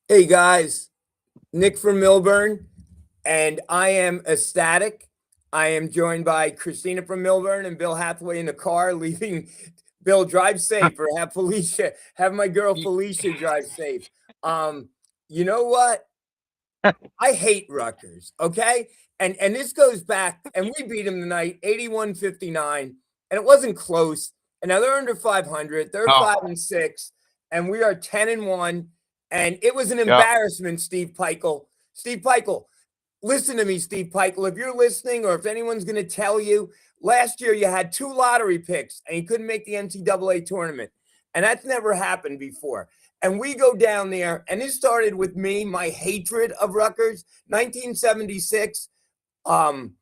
Hey guys, Nick from Millburn, and I am ecstatic. I am joined by Christina from Millburn and Bill Hathaway in the car, leaving. Bill, drive safe, or have my girl Ye- Felicia drive safe. Um, you know what? I hate Rutgers. Okay, and this goes back, and we beat them tonight, 81-59, and it wasn't close. And now they're under 500. They're Oh, 5-6, and we are 10-1. And it was an yeah. embarrassment, Steve Peichel. Steve Peichel, listen to me, Steve Peichel. If you're listening, or if anyone's going to tell you, last year you had 2 lottery picks and you couldn't make the NCAA tournament. And that's never happened before. And we go down there, and this started with me, my hatred of Rutgers, 1976. Um,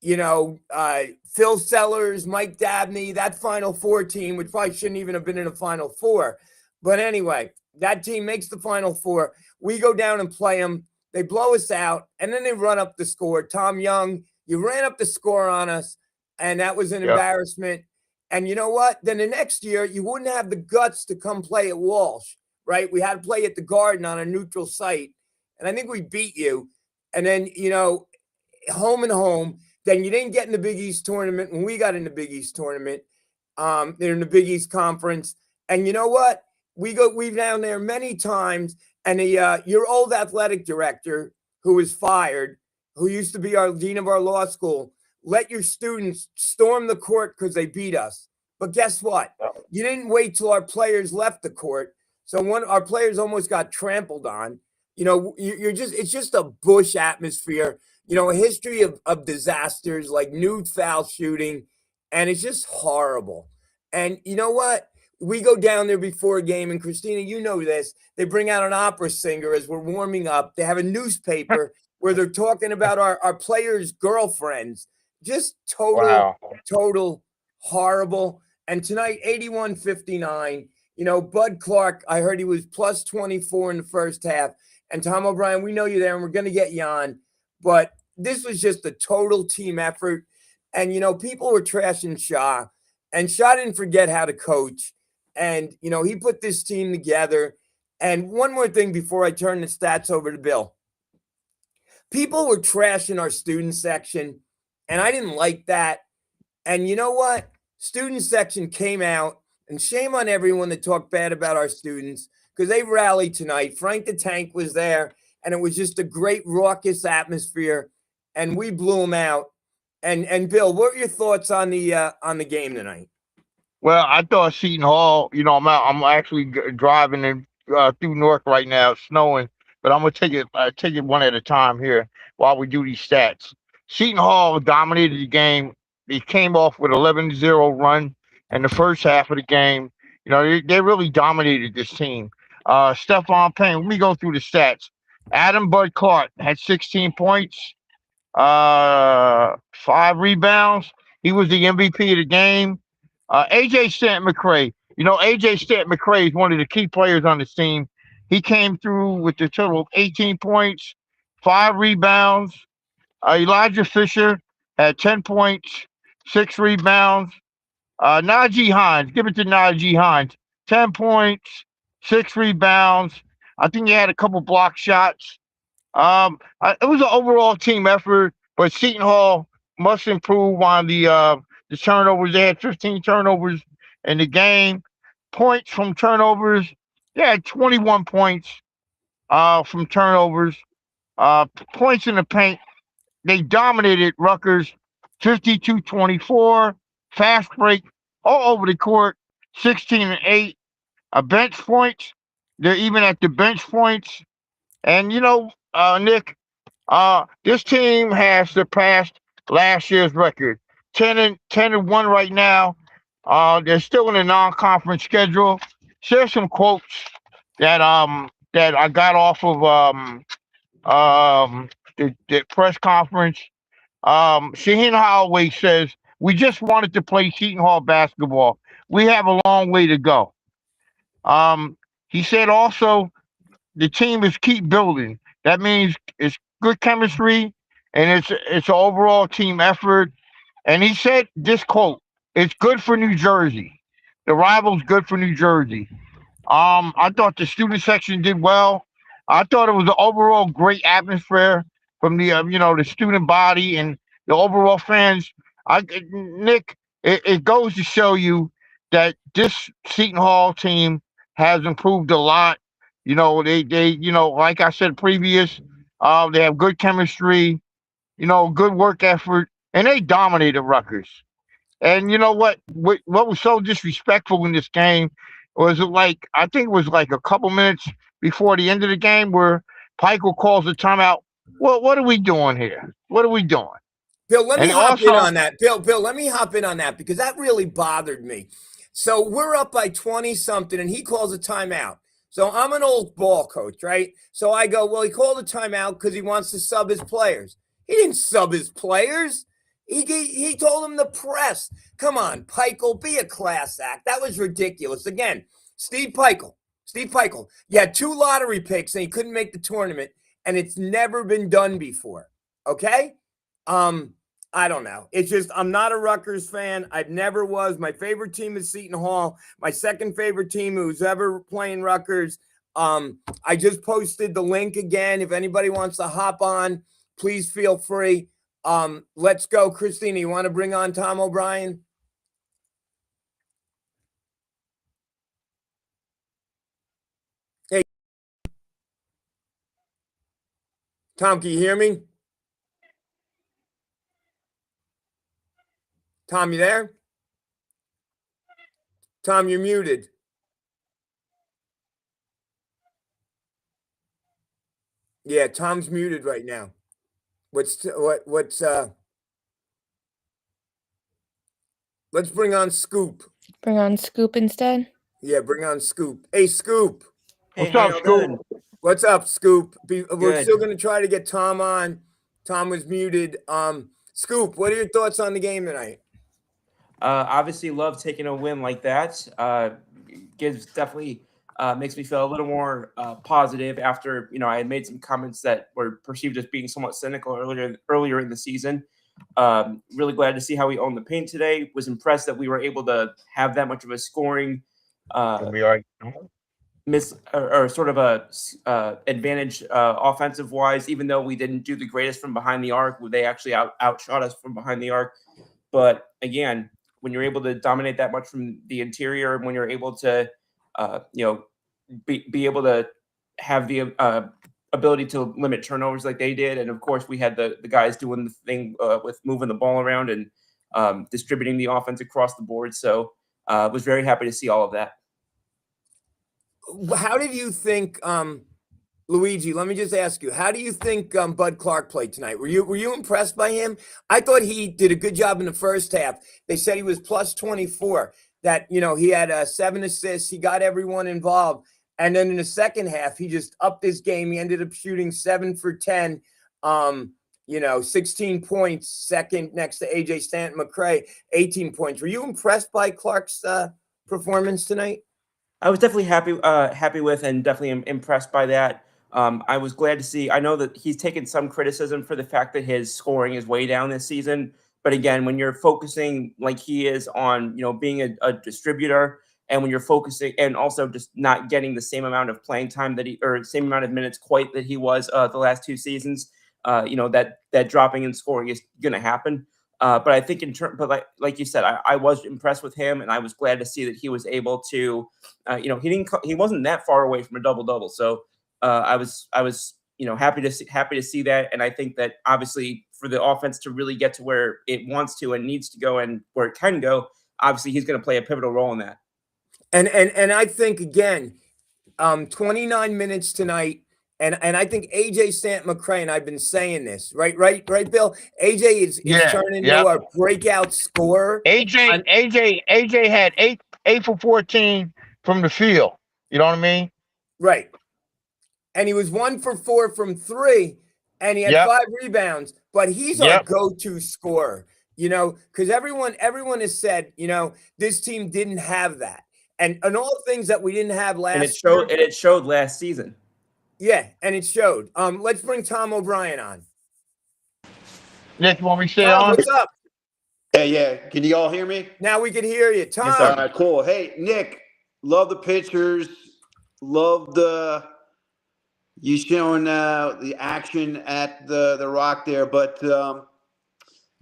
Phil Sellers, Mike Dabney, that Final Four team, which probably shouldn't even have been in a Final Four. But anyway, that team makes the Final Four. We go down and play them. They blow us out, and then they run up the score. Tom Young, you ran up the score on us, and that was an Yeah. embarrassment. And you know what? Then the next year, you wouldn't have the guts to come play at Walsh, right? We had to play at the Garden on a neutral site, and I think we beat you. And then, home and home. Then you didn't get in the Big East tournament when we got in the Big East tournament. They're in the Big East conference, and you know what? We've down there many times, and your old athletic director, who was fired, who used to be our dean of our law school, let your students storm the court because they beat us. But guess what? You didn't wait till our players left the court. So one our players almost got trampled on. It's just a bush atmosphere, a history of disasters like nude foul shooting, and it's just horrible. And you know what? We go down there before a game, and Christina, you know this. They bring out an opera singer as we're warming up. They have a newspaper where they're talking about our players' girlfriends. Just total, Wow. total horrible. And tonight, 81-59. Bud Clark, I heard he was plus 24 in the first half. And Tom O'Brien, we know you're there, and we're going to get you on. But this was just a total team effort. And, people were trashing Shaw, and Shaw didn't forget how to coach. And, he put this team together. And one more thing before I turn the stats over to Bill. People were trashing our student section, and I didn't like that. And you know what? Student section came out, and shame on everyone that talked bad about our students because they rallied tonight. Frank the Tank was there, and it was just a great raucous atmosphere, and we blew them out. And Bill, what were your thoughts on the game tonight? Well, I thought Seton Hall. I'm actually driving through North right now. It's snowing, but I'm gonna take it one at a time here while we do these stats. Seton Hall dominated the game. They came off with 11-0 run in the first half of the game. They really dominated this team. Stephon Payne. Let me go through the stats. Adam Bud Clark had 16 points. 5 rebounds. He was the MVP of the game. AJ Stanton McCray. AJ Stanton McCray is one of the key players on this team. He came through with a total of 18 points, 5 rebounds. Elijah Fisher had 10 points, 6 rebounds. Najee Hines, give it to Najee Hines, 10 points, 6 rebounds. I think he had a couple block shots. It was an overall team effort, but Seton Hall must improve on the turnovers. They had 15 turnovers in the game. Points from turnovers, they had 21 points from turnovers. Points in the paint, they dominated Rutgers 52-24. Fast break all over the court, 16-8. Bench points, they're even at the bench points. And Nick, this team has surpassed last year's record. 10-1 right now. They're still in a non-conference schedule. Here's some quotes that I got off of the press conference. Shaheen Holloway says, "We just wanted to play Seton Hall basketball. We have a long way to go." Um, he said also the team is keep building. That means it's good chemistry and it's an overall team effort. And he said this quote: "It's good for New Jersey. The rival's good for New Jersey." I thought the student section did well. I thought it was an overall great atmosphere from the the student body and the overall fans. Nick, it goes to show you that this Seton Hall team has improved a lot. Like I said previous, they have good chemistry, good work effort, and they dominated Rutgers. And you know what? What was so disrespectful in this game was I think it was like a couple minutes before the end of the game where Pikel calls the timeout. Well, what are we doing here? What are we doing? Bill, let me And hop in also, on that. Bill, let me hop in on that because that really bothered me. So we're up by 20 something and he calls a timeout. So I'm an old ball coach, right? So I go, well, he called a timeout because he wants to sub his players. He didn't sub his players. He told him to press. Come on, Pikel, be a class act. That was ridiculous. Again, Steve Pikel. Steve Pikel. You had 2 lottery picks and he couldn't make the tournament, and it's never been done before. Okay? I don't know. It's just I'm not a Rutgers fan. I've never was. My favorite team is Seton Hall. My second favorite team who's ever playing Rutgers. I just posted the link again. If anybody wants to hop on, please feel free. Let's go, Christina. You want to bring on Tom O'Brien? Hey, Tom, can you hear me? Tom, you there? Tom, you're muted. Yeah, Tom's muted right now. What's let's bring on Scoop. Bring on Scoop instead. Yeah, bring on Scoop. Hey, Scoop. Hey, what's how up, y'all Scoop? doing? What's up, Scoop? We're Good. still going to try to get Tom on. Tom was muted. Scoop, what are your thoughts on the game tonight? Obviously, love taking a win like that. Gives definitely makes me feel a little more positive after I had made some comments that were perceived as being somewhat cynical earlier in the season. Really glad to see how we owned the paint today. Was impressed that we were able to have that much of a scoring We are. or sort of a advantage offensive wise, even though we didn't do the greatest from behind the arc. They actually outshot us from behind the arc. But again, when you're able to dominate that much from the interior, and when you're able to, be able to have the ability to limit turnovers like they did, and of course we had the guys doing the thing with moving the ball around and distributing the offense across the board. So was very happy to see all of that. How did you think, Luigi? Let me just ask you. How do you think Bud Clark played tonight? Were you impressed by him? I thought he did a good job in the first half. They said he was plus 24. That he had 7 assists. He got everyone involved. And then in the second half, he just upped his game. He ended up shooting 7 for 10. 16 points, second next to AJ Stanton McCray, 18 points. Were you impressed by Clark's performance tonight? I was definitely happy with and definitely impressed by that. I was glad to see. I know that he's taken some criticism for the fact that his scoring is way down this season. But again, when you're focusing like he is on, being a distributor, and when you're focusing and also just not getting the same amount of playing time or same amount of minutes quite that he was the last 2 seasons, that dropping in scoring is going to happen. But I think but like you said, I was impressed with him, and I was glad to see that he was able to, he wasn't that far away from a double-double. So I was happy to see that, and I think that obviously for the offense to really get to where it wants to and needs to go and where it can go, obviously he's going to play a pivotal role in that. And I think again, 29 minutes tonight. And I think AJ Stanton McCray, and I've been saying this, right, Bill? AJ is turning into a breakout scorer. AJ had 8 for 14 from the field. You know what I mean? Right. And he was 1 for 4 from 3, and he had 5 rebounds. But he's our go-to scorer, because everyone has said, this team didn't have that, and all the things that we didn't have last. And it showed last season. Yeah, and it showed. Let's bring Tom O'Brien on. Nick, you want me to stay Tom, on? what's up? Hey, yeah. Can you all hear me? Now we can hear you. Tom. Yes, All right, cool. Hey, Nick, love the pictures. Love the You showing the action at the Rock there, but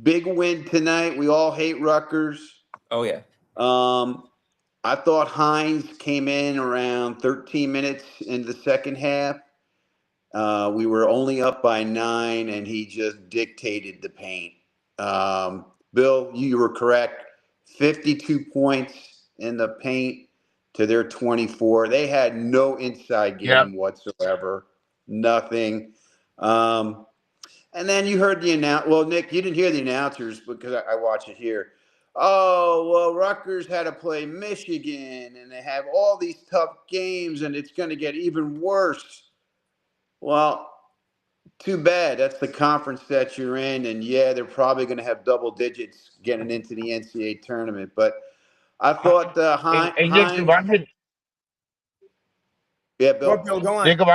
big win tonight. We all hate Rutgers. Oh yeah. I thought Hines came in around 13 minutes in the second half. We were only up by 9, and he just dictated the paint. Bill, you were correct. 52 points in the paint to their 24. They had no inside Yep. game whatsoever. Nothing. And then you heard the announce. Well, Nick, you didn't hear the announcers because I watch it here. Oh, well, Rutgers had to play Michigan, and they have all these tough games, and it's going to get even worse. Well, too bad. That's the conference that you're in, and yeah, they're probably going to have double digits getting into the NCAA tournament. But I thought Hey, Nick, Hines. Yeah, Go, Bill. Bill, go on. Nick, if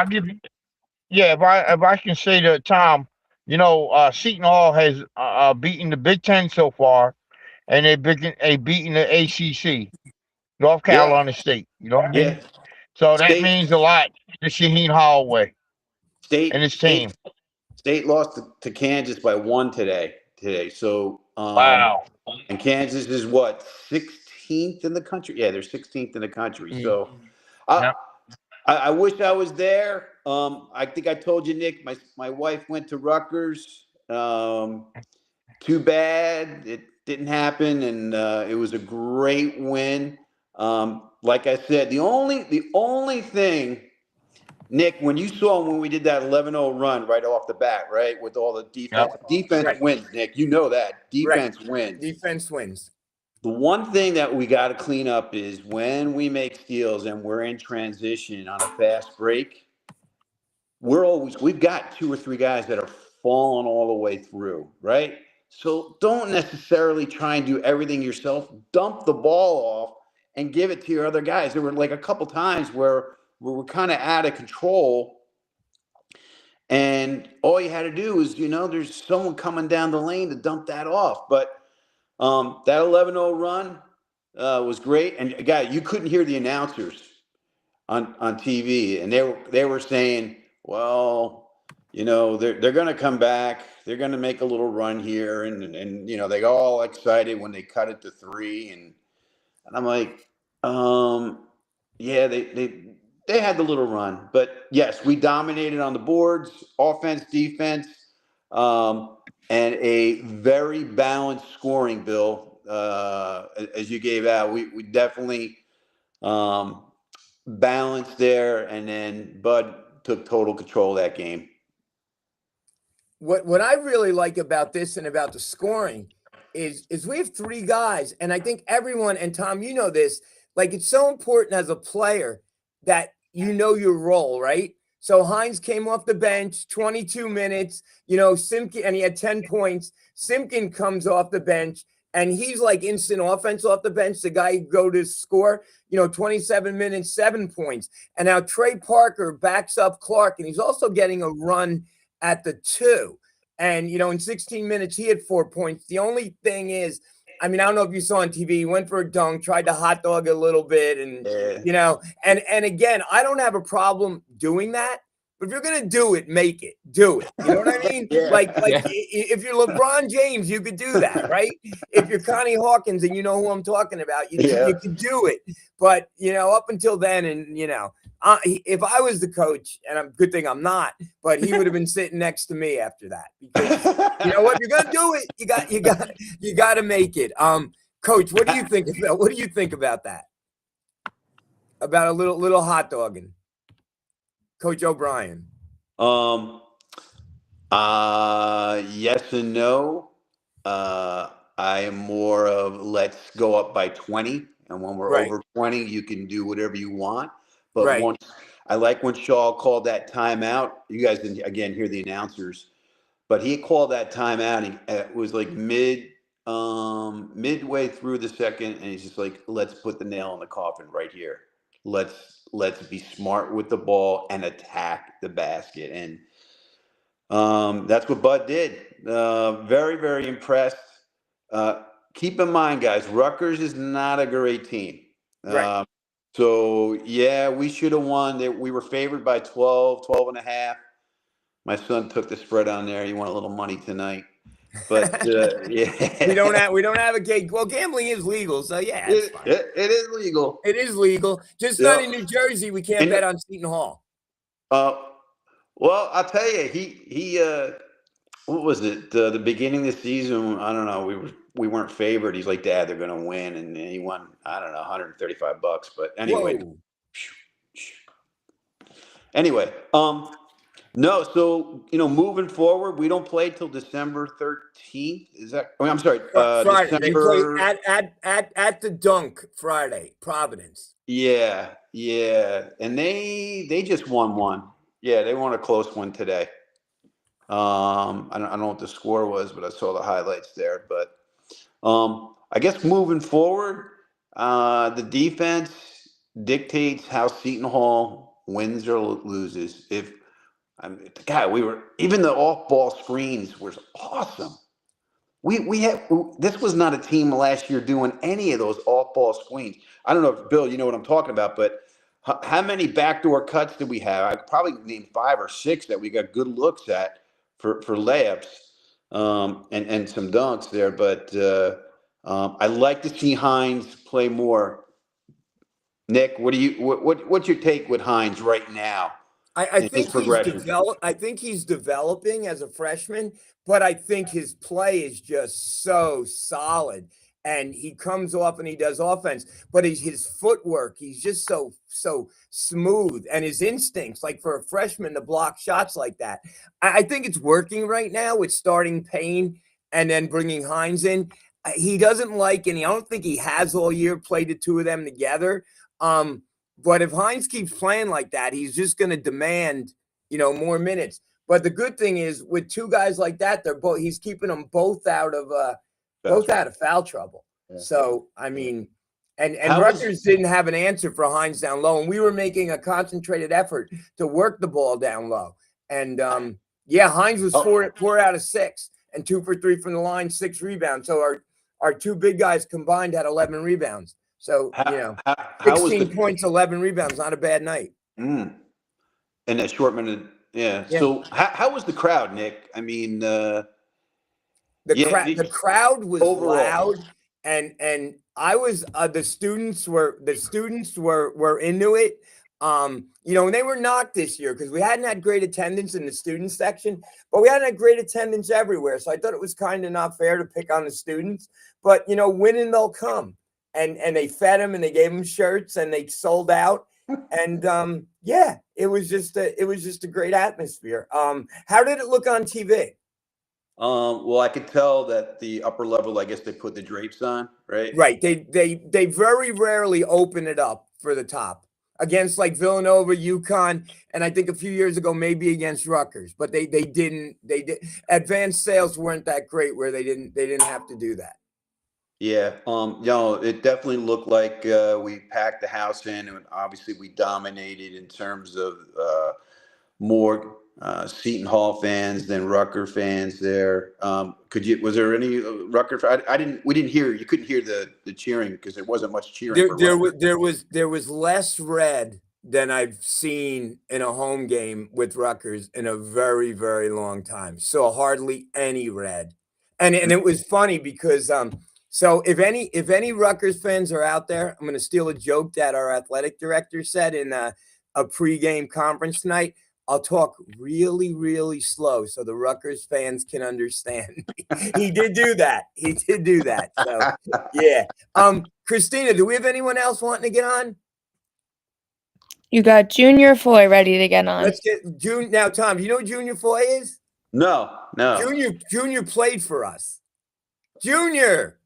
I can say to Tom, Seton Hall has beaten the Big Ten so far, and beaten the ACC, North Yeah, Carolina State. You know what I yeah. mean? So that State, means a lot to Shaheen Holloway and his team. State lost to Kansas by 1 today. So, Wow. and Kansas is what, 16th in the country? Yeah, they're 16th in the country. So, Yep. I wish I was there. I think I told you, Nick. My wife went to Rutgers. Too bad it didn't happen, and it was a great win. Like I said, the only thing, Nick, when we did that 11-0 run right off the bat, right, with all the defense, Yep. defense Right. wins, Nick. You know that. Defense wins. Defense wins. The one thing that we got to clean up is when we make steals and we're in transition on a fast break, we've got 2 or 3 guys that are falling all the way through, right? So don't necessarily try and do everything yourself. Dump the ball off and give it to your other guys. There were like a couple times where we were kind of out of control, and all you had to do is, there's someone coming down the lane to dump that off. But that 11-0 run was great. And, guys, you couldn't hear the announcers on TV, and they were saying, well, they're going to come back. They're going to make a little run here, and they got all excited when they cut it to 3, and I'm like, yeah, they had the little run, but yes, we dominated on the boards, offense, defense, and a very balanced scoring, Bill. As you gave out, we definitely balanced there, and then Bud took total control of that game. What I really like about this and about the scoring is we have 3 guys, and I think everyone, and Tom, you know this, like it's so important as a player that you know your role, right? So Hines came off the bench, 22 minutes, Simpkin, and he had 10 points. Simpkin comes off the bench, and he's like instant offense off the bench. The guy who go to score, 27 minutes, 7 points. And now Trey Parker backs up Clark, and he's also getting a run at the 2. And, in 16 minutes, he had 4 points. The only thing is, I don't know if you saw on TV, he went for a dunk, tried to hot dog a little bit. And, and again, I don't have a problem doing that. But if you're going to do it, make it. Do it. You know what I mean? If you're LeBron James, you could do that, right? If you're Connie Hawkins and you know who I'm talking about, you could do it. But, up until then, and, if I was the coach, and good thing I'm not, but he would have been sitting next to me after that, because you know what, you're gonna do it. You got to make it. Coach, what do you think about? What do you think about that? About a little hot dogging, Coach O'Brien? Yes and no. I am more of let's go up by 20, and when we're over 20, you can do whatever you want. But I like when Shaw called that timeout. You guys didn't again hear the announcers, but he called that timeout, and it was like midway through the second, and he's just like, let's put the nail in the coffin right here. Let's be smart with the ball and attack the basket. And that's what Bud did. Very, very impressed. Keep in mind, guys, Rutgers is not a great team. So, yeah, we should have won. We were favored by 12 and a half. My son took the spread on there. He won a little money tonight. But, yeah. We don't have a gate. Well, gambling is legal, so yeah, it's fine. It is legal. It is legal. Just not in New Jersey. We can't And- bet on Seton Hall. Well, I'll tell you, he what was it? The beginning of the season, I don't know. We weren't favored. He's like, Dad, they're going to win, and he won. I don't know, $135. But anyway, Whoa. anyway, no. So moving forward, we don't play till December 13th. Is that? I'm sorry, Friday. They play December. at the Dunk Friday, Providence. Yeah, and they just won one. Yeah, they won a close one today. I don't know what the score was, but I saw the highlights there. But I guess moving forward, the defense dictates how Seton Hall wins or loses. Even the off-ball screens was awesome. This was not a team last year doing any of those off-ball screens. I don't know if Bill, you know what I'm talking about, but how many backdoor cuts did we have? I probably named 5 or 6 that we got good looks at for layups and some dunks there. But I like to see Hines play more. Nick, what's your take with Hines right now? I think he's developing as a freshman, but I think his play is just so solid. And he comes off and he does offense, but his footwork, he's just so smooth, and his instincts, like for a freshman to block shots like that. I think it's working right now with starting Payne and then bringing Hines in. He doesn't like any. I don't think he has all year played the two of them together. But if Hines keeps playing like that, he's just going to demand, more minutes. But the good thing is, with two guys like that, he's keeping them both out of foul trouble. Yeah. So I mean, and Rutgers didn't have an answer for Hines down low, and we were making a concentrated effort to work the ball down low. And Hines was 4 out of 6 and 2 for 3 from the line, 6 rebounds. So our two big guys combined had 11 rebounds. So, 16 points, 11 rebounds, not a bad night. And that short minute, yeah. So how was the crowd, Nick? I mean, the crowd was overall loud, and I was the students were into it. And they were knocked this year because we hadn't had great attendance in the student section, but we hadn't had great attendance everywhere. So I thought it was kind of not fair to pick on the students. But winning, they'll come. And they fed him and they gave him shirts and they sold out. And it was just a great atmosphere. How did it look on TV? Well, I could tell that the upper level, I guess they put the drapes on, right? Right. They very rarely open it up for the top against like Villanova, UConn, and I think a few years ago maybe against Rutgers, but they didn't. Advanced sales weren't that great where they didn't have to do that. Yeah, it definitely looked like we packed the house in, and obviously we dominated in terms of more Seton Hall fans than Rutgers fans there. Was there any Rutgers? We didn't hear. You couldn't hear the cheering because there wasn't much cheering. There was less red than I've seen in a home game with Rutgers in a very, very long time. So hardly any red, and it was funny because So if any Rutgers fans are out there, I'm going to steal a joke that our athletic director said in a pregame conference tonight. I'll talk really, really slow so the Rutgers fans can understand. He did do that. So yeah. Christina, do we have anyone else wanting to get on? You got Junior Foy ready to get on. Let's get June now. Tom, do you know who Junior Foy is? No. Junior played for us. Junior.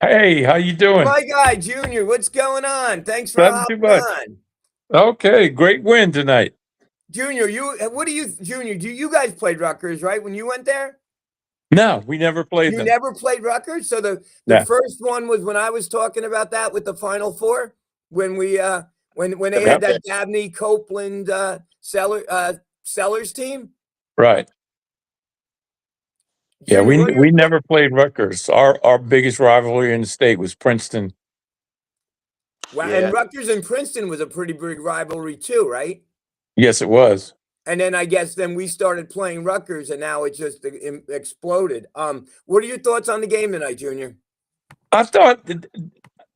Hey, how you doing? My guy, Junior, what's going on? Thanks for hopping on. Okay, great win tonight. Junior, Junior, you guys played Rutgers, right? When you went there? No, we never played them. You never played Rutgers? So the first one was when I was talking about that with the Final Four, when we when they had that Dabney, Copeland, Sellers team? Right. Yeah, Junior, we never played Rutgers. Our biggest rivalry in the state was Princeton. Wow. Yeah. And Rutgers and Princeton was a pretty big rivalry too, right? Yes, it was. And then I guess then we started playing Rutgers, and now it just exploded. What are your thoughts on the game tonight, Junior? I thought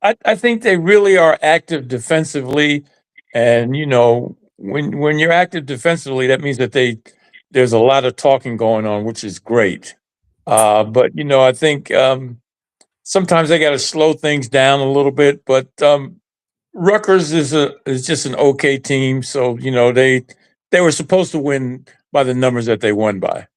I think they really are active defensively, and when you're active defensively, that means that there's a lot of talking going on, which is great. But I think sometimes they got to slow things down a little bit. But Rutgers is just an okay team, so they were supposed to win by the numbers that they won by.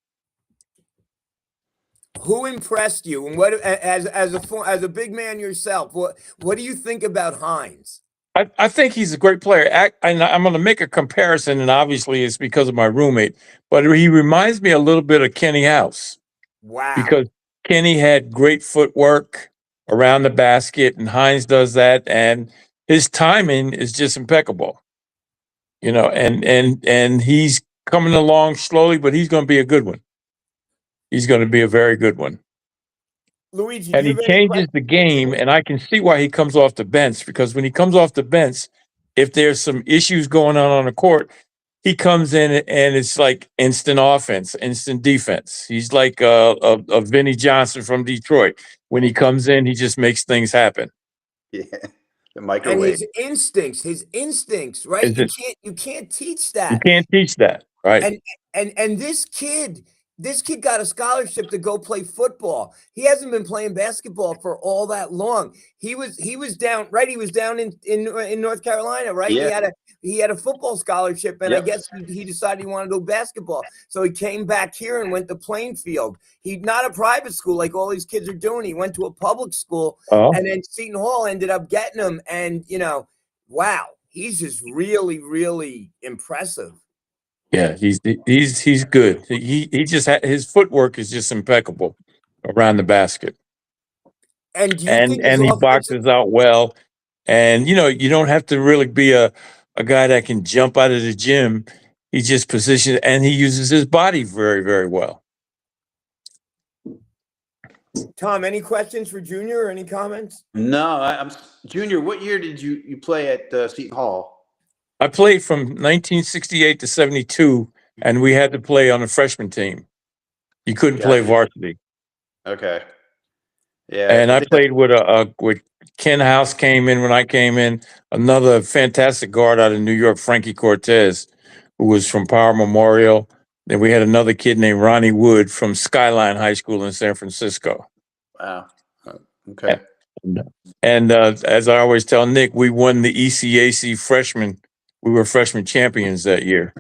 Who impressed you, and what as a big man yourself? What do you think about Hines? I think he's a great player. And I'm going to make a comparison, and obviously it's because of my roommate, but he reminds me a little bit of Kenny House. Wow. Because Kenny had great footwork around the basket, and Hines does that, and his timing is just impeccable. And he's coming along slowly, but he's going to be a good one. He's going to be a very good one. Luigi, And he changes the game, and I can see why he comes off the bench, because when he comes off the bench, if there's some issues going on the court, he comes in and it's like instant offense, instant defense. He's like a Vinnie Johnson from Detroit. When he comes in, he just makes things happen. Yeah. The And microwave. his instincts, right? You can't teach that. You can't teach that, right? And this kid got a scholarship to go play football. He hasn't been playing basketball for all that long. He was down, right? He was down in North Carolina, right? Yeah. He had a football scholarship, and Yep. I guess he decided he wanted to do basketball. So he came back here and went to Plainfield. He's not a private school like all these kids are doing. He went to a public school, Oh, and then Seton Hall ended up getting him. And wow, he's just really, really impressive. yeah, he's good. He just his footwork is just impeccable around the basket, And do you think his and he offensive? boxes out well. And you don't have to really be a guy that can jump out of the gym. He just positions, and he uses his body very, very well. Tom, any questions for Junior or any comments? No, I'm Junior. What year did you play at Seton Hall? I played from 1968 to 72, and we had to play on a freshman team. You couldn't play Gotcha. varsity. Okay. Yeah. And I think played with Ken House came in when I came in, another fantastic guard out of New York, Frankie Cortez, who was from Power Memorial. Then we had another kid named Ronnie Wood from Skyline High School in San Francisco. Wow. Okay. And as I always tell Nick, we won the ECAC freshman. We were freshman champions that year.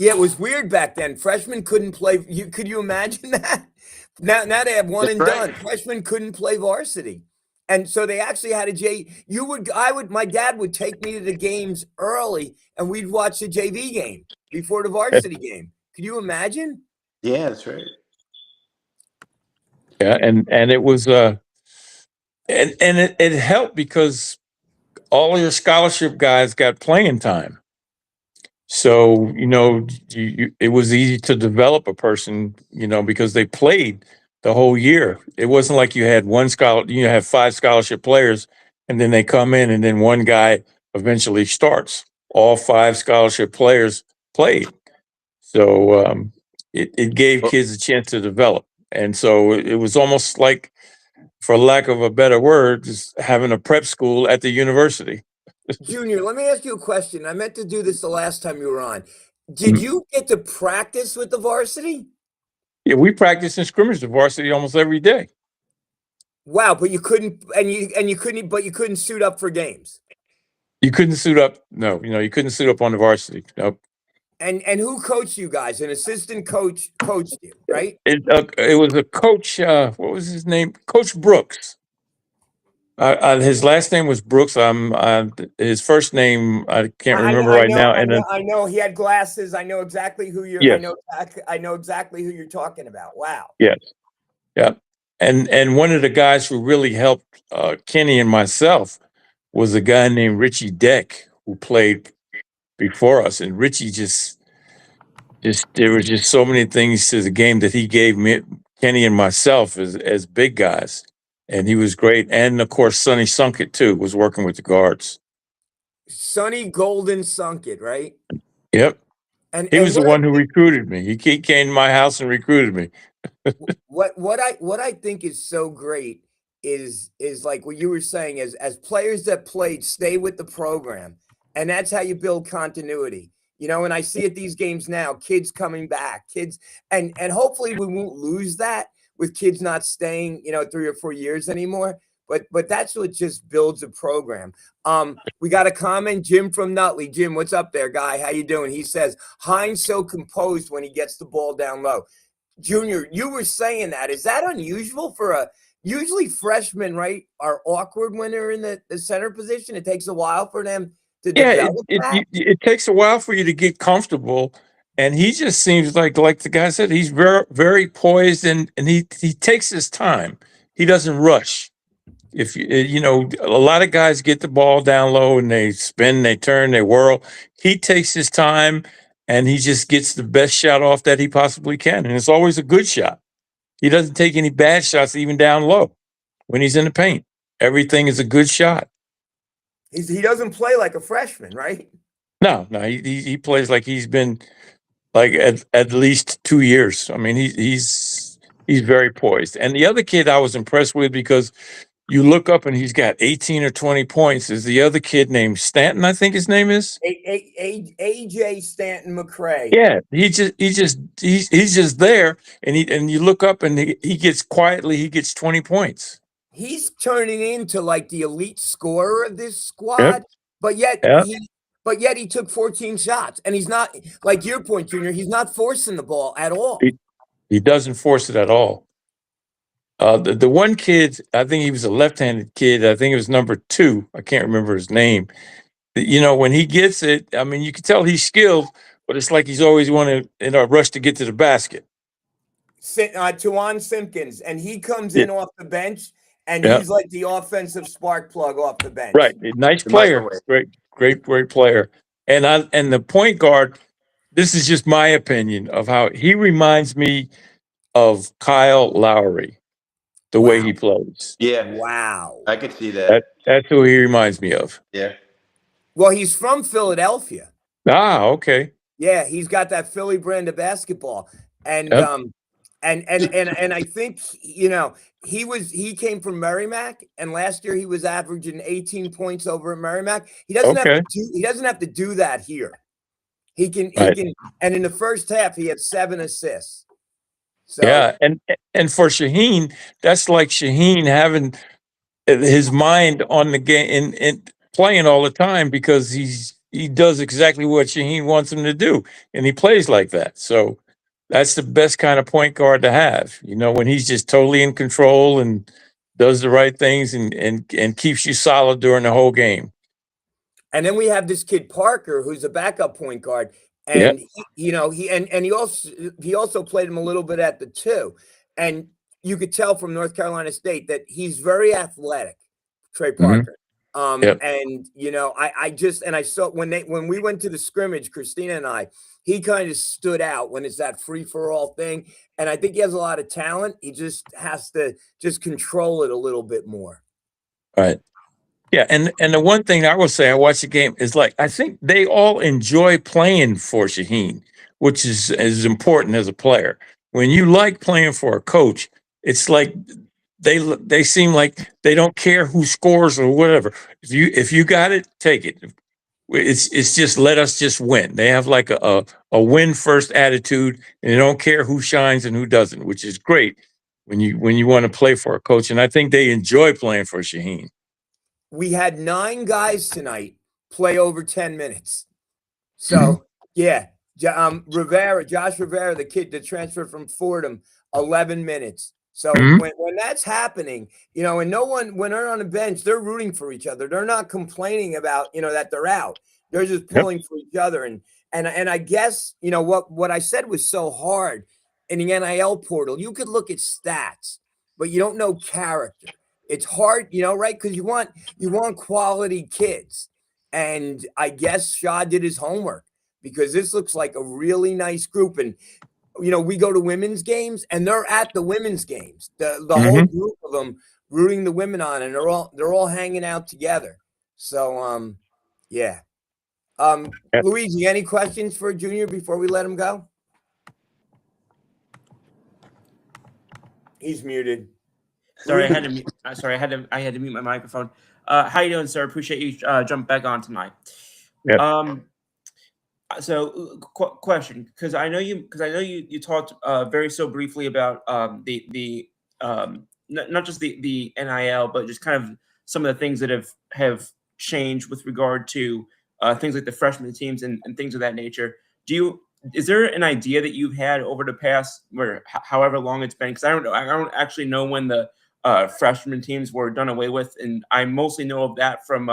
Yeah, it was weird back then. Freshmen couldn't play. Could you imagine that? Now they have one That's and right. done. Freshmen couldn't play varsity. And so they actually had a my dad would take me to the games early, and we'd watch the JV game before the varsity game. Could you imagine? Yeah, that's right. Yeah, and it was and it helped because all of your scholarship guys got playing time. So, it was easy to develop a person, because they played the whole year. It wasn't like you had you have 5 scholarship players, and then they come in and then one guy eventually starts. All 5 scholarship players played. So it gave kids a chance to develop. And so it was almost like, for lack of a better word, just having a prep school at the university. Junior, let me ask you a question. I meant to do this the last time you were on. Did you get to practice with the varsity? Yeah, we practiced and scrimmaged the varsity almost every day. Wow, but you couldn't, but you couldn't suit up for games. You couldn't suit up. No, you couldn't suit up on the varsity. Nope. And who coached you guys? An assistant coach coached you, right? It was a coach. What was his name? Coach Brooks. His last name was Brooks. His first name I can't remember right now. And I know he had glasses. I know exactly who you're. Yes. I know exactly who you're talking about. Wow. Yes. Yeah. And one of the guys who really helped Kenny and myself was a guy named Richie Deck, who played before us. And Richie just there were just so many things to the game that he gave me, Kenny and myself as big guys. and he was great. And of course, Sonny Sunkett too was working with the guards. Sonny Golden Sunkett, right? Yep, And he was the what I one who recruited me. He came to my house and recruited me. what I think is so great is like what you were saying, as players that played stay with the program, and that's how you build continuity. And I see at these games now, kids coming back, kids, and hopefully we won't lose that with kids not staying, 3 or 4 years anymore. But that's what just builds a program. We got a comment, Jim from Nutley. Jim, what's up there, guy? How you doing? He says Hines so composed when he gets the ball down low. Junior, you were saying that. Is that unusual for usually freshmen, right, are awkward when they're in the center position? It takes a while for them to Yeah, develop that. it takes a while for you to get comfortable, and he just seems like the guy said, he's very very poised, and he takes his time. He doesn't rush. If a lot of guys get the ball down low and they spin, they turn, they whirl. He takes his time, and he just gets the best shot off that he possibly can, and it's always a good shot. He doesn't take any bad shots even down low when he's in the paint. Everything is a good shot. He doesn't play like a freshman, right? No, he plays like he's been like at least 2 years. I mean, he's very poised. And the other kid I was impressed with, because you look up and he's got 18 or 20 points, is the other kid named Stanton, I think his name is. AJ Stanton McCray. Yeah, he's just there, and you look up and he gets 20 points. He's turning into like the elite scorer of this squad, Yep. but yet Yep. he took 14 shots, and he's not, like your point, Junior. He's not forcing the ball at all. He doesn't force it at all. The one kid, I think he was a left-handed kid. I think it was number 2. I can't remember his name. When he gets it, I mean, you can tell he's skilled, but it's like he's always in a rush to get to the basket. Tuan Simpkins, and he comes Yeah. in off the bench, and Yeah. he's like the offensive spark plug off the bench. Right, nice The player, microwave. great player. And the point guard, this is just my opinion of how he reminds me of Kyle Lowry, the way Wow. he plays. Yeah, Wow. I could see that. That's who he reminds me of. Yeah. Well, he's from Philadelphia. Ah, okay. Yeah, he's got that Philly brand of basketball, and Yep. and I think he came from Merrimack, and last year he was averaging 18 points over at Merrimack. He doesn't have to do that here. He can, and in the first half he had 7 assists. So Yeah, and for Shaheen, that's like Shaheen having his mind on the game and playing all the time, because he does exactly what Shaheen wants him to do, and he plays like that. So that's the best kind of point guard to have. When he's just totally in control and does the right things and keeps you solid during the whole game. And then we have this kid Parker, who's a backup point guard, and he also played him a little bit at the 2, and you could tell from North Carolina State that he's very athletic, Trey Parker. Yep. And I saw when we went to the scrimmage, Christina and I, he kind of stood out when it's that free for all thing, and I think he has a lot of talent. He just has to just control it a little bit more. Right. Yeah, and the one thing I will say, I watched the game, is like I think they all enjoy playing for Shaheen, which is as important as a player. When you like playing for a coach, it's like they seem like they don't care who scores or whatever. If you got it, take it. It's just let us just win. They have like a win first attitude, and they don't care who shines and who doesn't, which is great when you want to play for a coach. And I think they enjoy playing for Shaheen. We had 9 guys tonight play over 10 minutes. So, yeah, Josh Rivera, the kid that transferred from Fordham, 11 minutes. So when that's happening, and when they're on the bench, they're rooting for each other. They're not complaining about, that they're out. They're just pulling for each other. And I guess, what I said was so hard in the NIL portal. You could look at stats, but you don't know character. It's hard, right? Because you want quality kids. And I guess Shaw did his homework, because this looks like a really nice group. And, we go to women's games, and they're at the women's games. The whole group of them rooting the women on, and they're all hanging out together. So yeah. Yep. Luigi, any questions for Junior before we let him go? He's muted. Sorry, I had to. Sorry, I had to mute my microphone. How you doing, sir? Appreciate you jumping back on tonight. Yep. So, question, because I know you talked very so briefly about the not just the NIL, but just kind of some of the things that have changed with regard to things like the freshman teams and things of that nature. Is there an idea that you've had over the past, however long it's been? Because I don't actually know when the freshman teams were done away with, and I mostly know of that from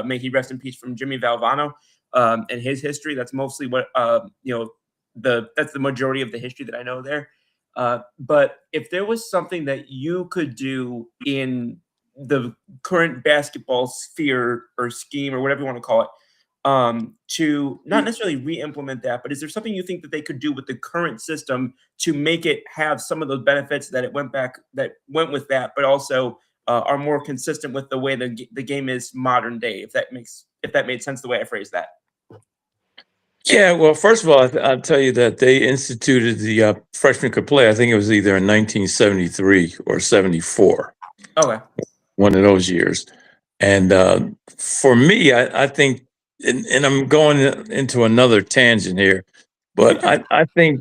may he rest in peace, from Jimmy Valvano. And his history. That's mostly what that's the majority of the history that I know there. But if there was something that you could do in the current basketball sphere or scheme or whatever you want to call it, to not necessarily re-implement that, but is there something you think that they could do with the current system to make it have some of those benefits that went with that, but also are more consistent with the way the game is modern day? If that made sense the way I phrased that. Yeah, well, first of all, I'll tell you that they instituted the freshman could play. I think it was either in 1973 or 74, Okay. one of those years. And for me, I think, and I'm going into another tangent here, but I think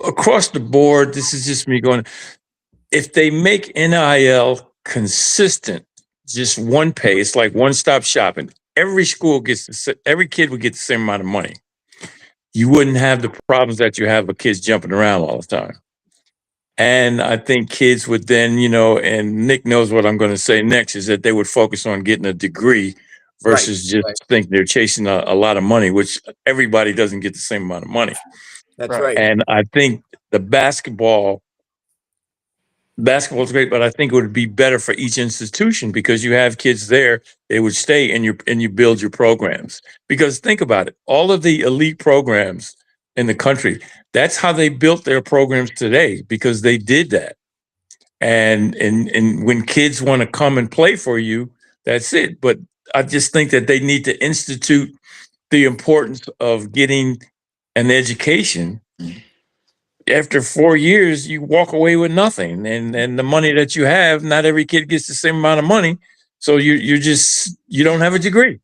across the board, this is just me going, if they make NIL consistent, just one pace, like one-stop shopping, every kid would get the same amount of money. You wouldn't have the problems that you have with kids jumping around all the time. And I think kids would then, and Nick knows what I'm going to say next, is that they would focus on getting a degree versus just think they're chasing a lot of money, which everybody doesn't get the same amount of money. That's right. And I think the basketball is great, but I think it would be better for each institution because you have kids there, they would stay and you build your programs. Because think about it, all of the elite programs in the country, that's how they built their programs today, because they did that. And when kids want to come and play for you, that's it. But I just think that they need to institute the importance of getting an education. After 4 years, you walk away with nothing, and the money that you have, not every kid gets the same amount of money, so you don't have a degree.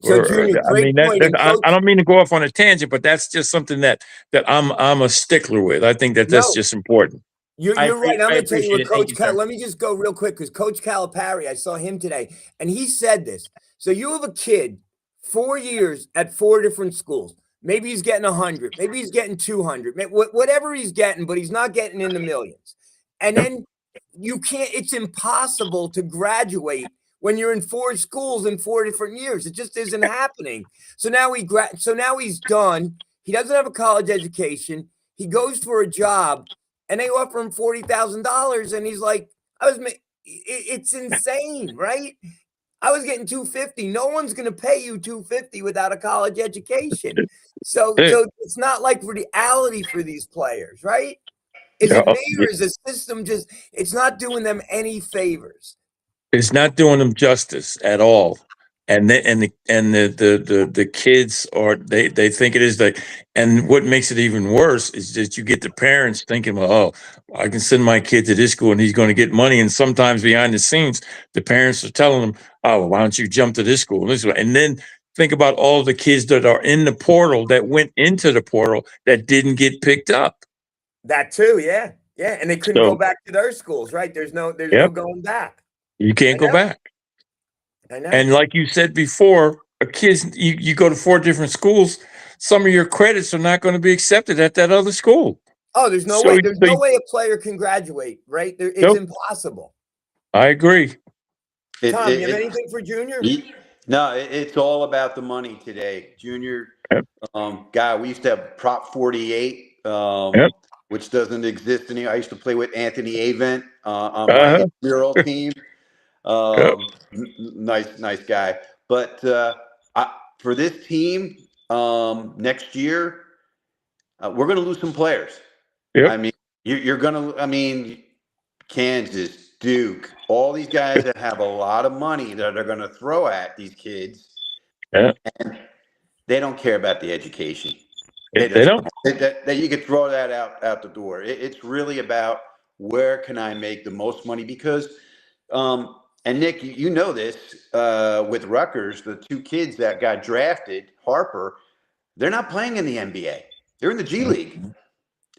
So, Junior, great point. I don't mean to go off on a tangent, but that's just something that I'm a stickler with. I think that's just important. You're right. I'm going to tell you what Coach. Let me just go real quick, because Coach Calipari, I saw him today, and he said this. So you have a kid, 4 years at 4 different schools. Maybe he's getting 100. Maybe he's getting 200. Whatever he's getting, but he's not getting in the millions. And then it's impossible to graduate when you're in 4 schools in 4 different years. It just isn't happening. So now he's done. He doesn't have a college education. He goes for a job, and they offer him $40,000, and he's like, it's insane, right? I was getting $250. No one's going to pay you $250 without a college education. So it's not like reality for these players, right? Is it me, or is the system it's not doing them any favors? It's not doing them justice at all. And the kids they think it is that. And what makes it even worse is that you get the parents thinking, well, oh, I can send my kid to this school and he's going to get money. And sometimes behind the scenes, the parents are telling them, oh, why don't you jump to this school? And then think about all the kids that are in the portal, that went into the portal, that didn't get picked up. That too, yeah. Yeah. And they couldn't go back to their schools, right? There's no going back. You can't go back. I know. And like you said before, you go to 4 different schools, some of your credits are not going to be accepted at that other school. Oh, there's no way. There's no way a player can graduate, right? It's impossible. I agree. Tom, you have anything for Junior? No, it's all about the money today. Junior, guy, we used to have Prop 48, which doesn't exist anymore. I used to play with Anthony Avent on my mural team. Nice guy. But for this team next year, we're going to lose some players. I mean, you're going to. I mean, Kansas, Duke, all these guys that have a lot of money that they're going to throw at these kids, Yeah. and they don't care about the education. They just don't. that you could throw that out the door. It's really about where can I make the most money because, and Nick, you know this with Rutgers, the two kids that got drafted, Harper, they're not playing in the NBA. They're in the G League,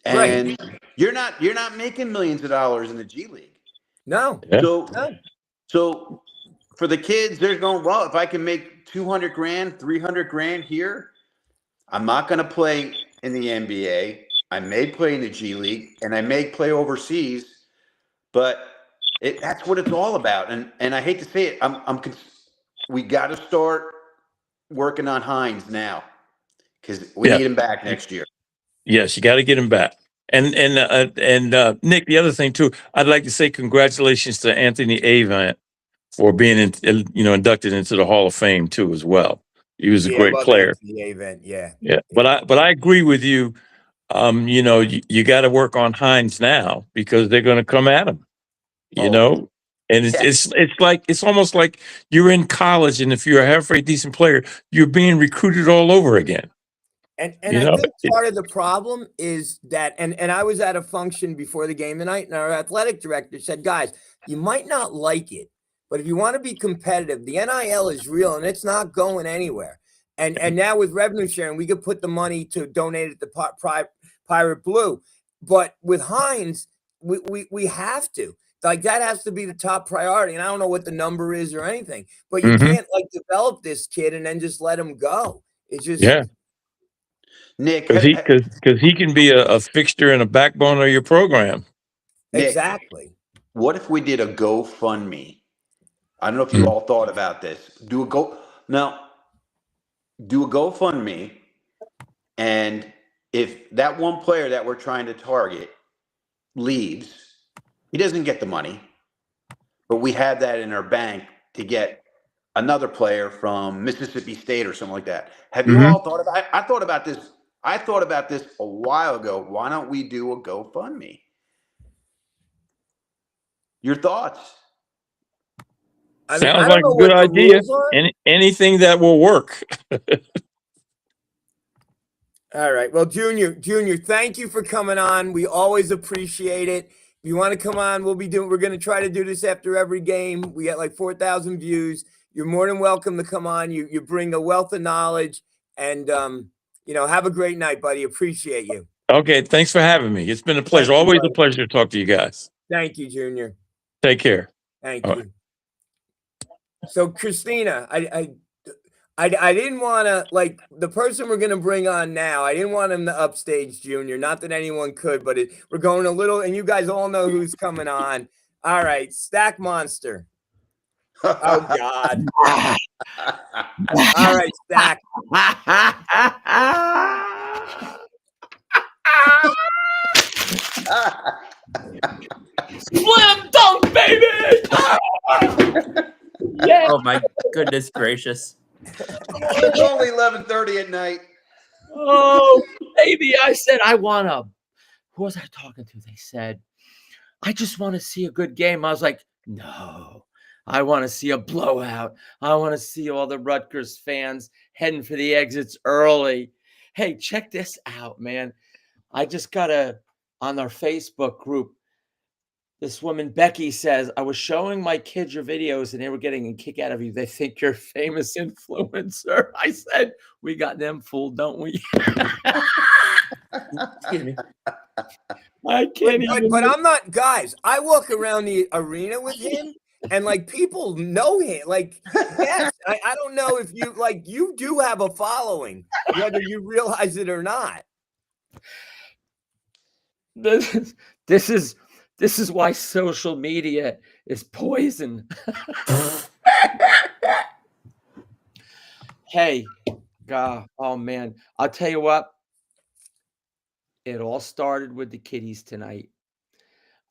and you're not making millions of dollars in the G League. No. Yeah. So for the kids, they're going, well, if I can make 200 grand, 300 grand here, I'm not going to play in the NBA. I may play in the G League and I may play overseas, but that's what it's all about. And I hate to say it, we got to start working on Hines now because we need him back next year. Yes, you got to get him back. And Nick, the other thing too, I'd like to say congratulations to Anthony Avant for being inducted into the Hall of Fame too as well. He was a great player. Yeah. But I agree with you. You got to work on Hines now because they're going to come at him. And it's almost like you're in college, and if you're a halfway decent player, you're being recruited all over again. And I think part of the problem is that, and I was at a function before the game tonight, and our athletic director said, guys, you might not like it, but if you want to be competitive, the NIL is real and it's not going anywhere. And now with revenue sharing, we could put the money to donate it to Pirate Blue. But with Hines, we have to. Like, that has to be the top priority. And I don't know what the number is or anything, but you can't develop this kid and then just let him go. It's just Nick, because he can be a fixture and a backbone of your program. Nick, exactly. What if we did a GoFundMe? I don't know if you all thought about this. Do a GoFundMe, and if that one player that we're trying to target leaves, he doesn't get the money, but we have that in our bank to get another player from Mississippi State or something like that. Have you all thought about? I thought about this. I thought about this a while ago. Why don't we do a GoFundMe? Your thoughts? Sounds like a good idea. Anything that will work. All right. Well, Junior, thank you for coming on. We always appreciate it. If you want to come on, we're going to try to do this after every game. We got like 4,000 views. You're more than welcome to come on. You bring a wealth of knowledge, and have a great night, buddy. Appreciate you. Okay. Thanks for having me. It's been a pleasure. Always a pleasure to talk to you guys. Thank you, Junior. Take care. Thank you. So, Christina, I didn't want to, like, the person we're going to bring on now, I didn't want him to upstage Junior. Not that anyone could, but we're going a little, and you guys all know who's coming on. All right, Stack Monster. Oh, God. All right, Stack. Slam dunk, baby! Yeah. Oh my goodness gracious! It's only 11:30 at night. Oh, baby! I said I want to. Who was I talking to? They said, I just want to see a good game. I was like, no, I want to see a blowout. I want to see all the Rutgers fans heading for the exits early. Hey, check this out, man. I just got on our Facebook group. This woman, Becky, says, I was showing my kids your videos and they were getting a kick out of you. They think you're a famous influencer. I said, we got them fooled, don't we? Excuse me. I can't even. But I'm not, guys, I walk around the arena with him and like people know him. Like, yes, I don't know if you do have a following, whether you realize it or not. This is why social media is poison. Hey, God, oh man, I'll tell you what. It all started with the kiddies tonight.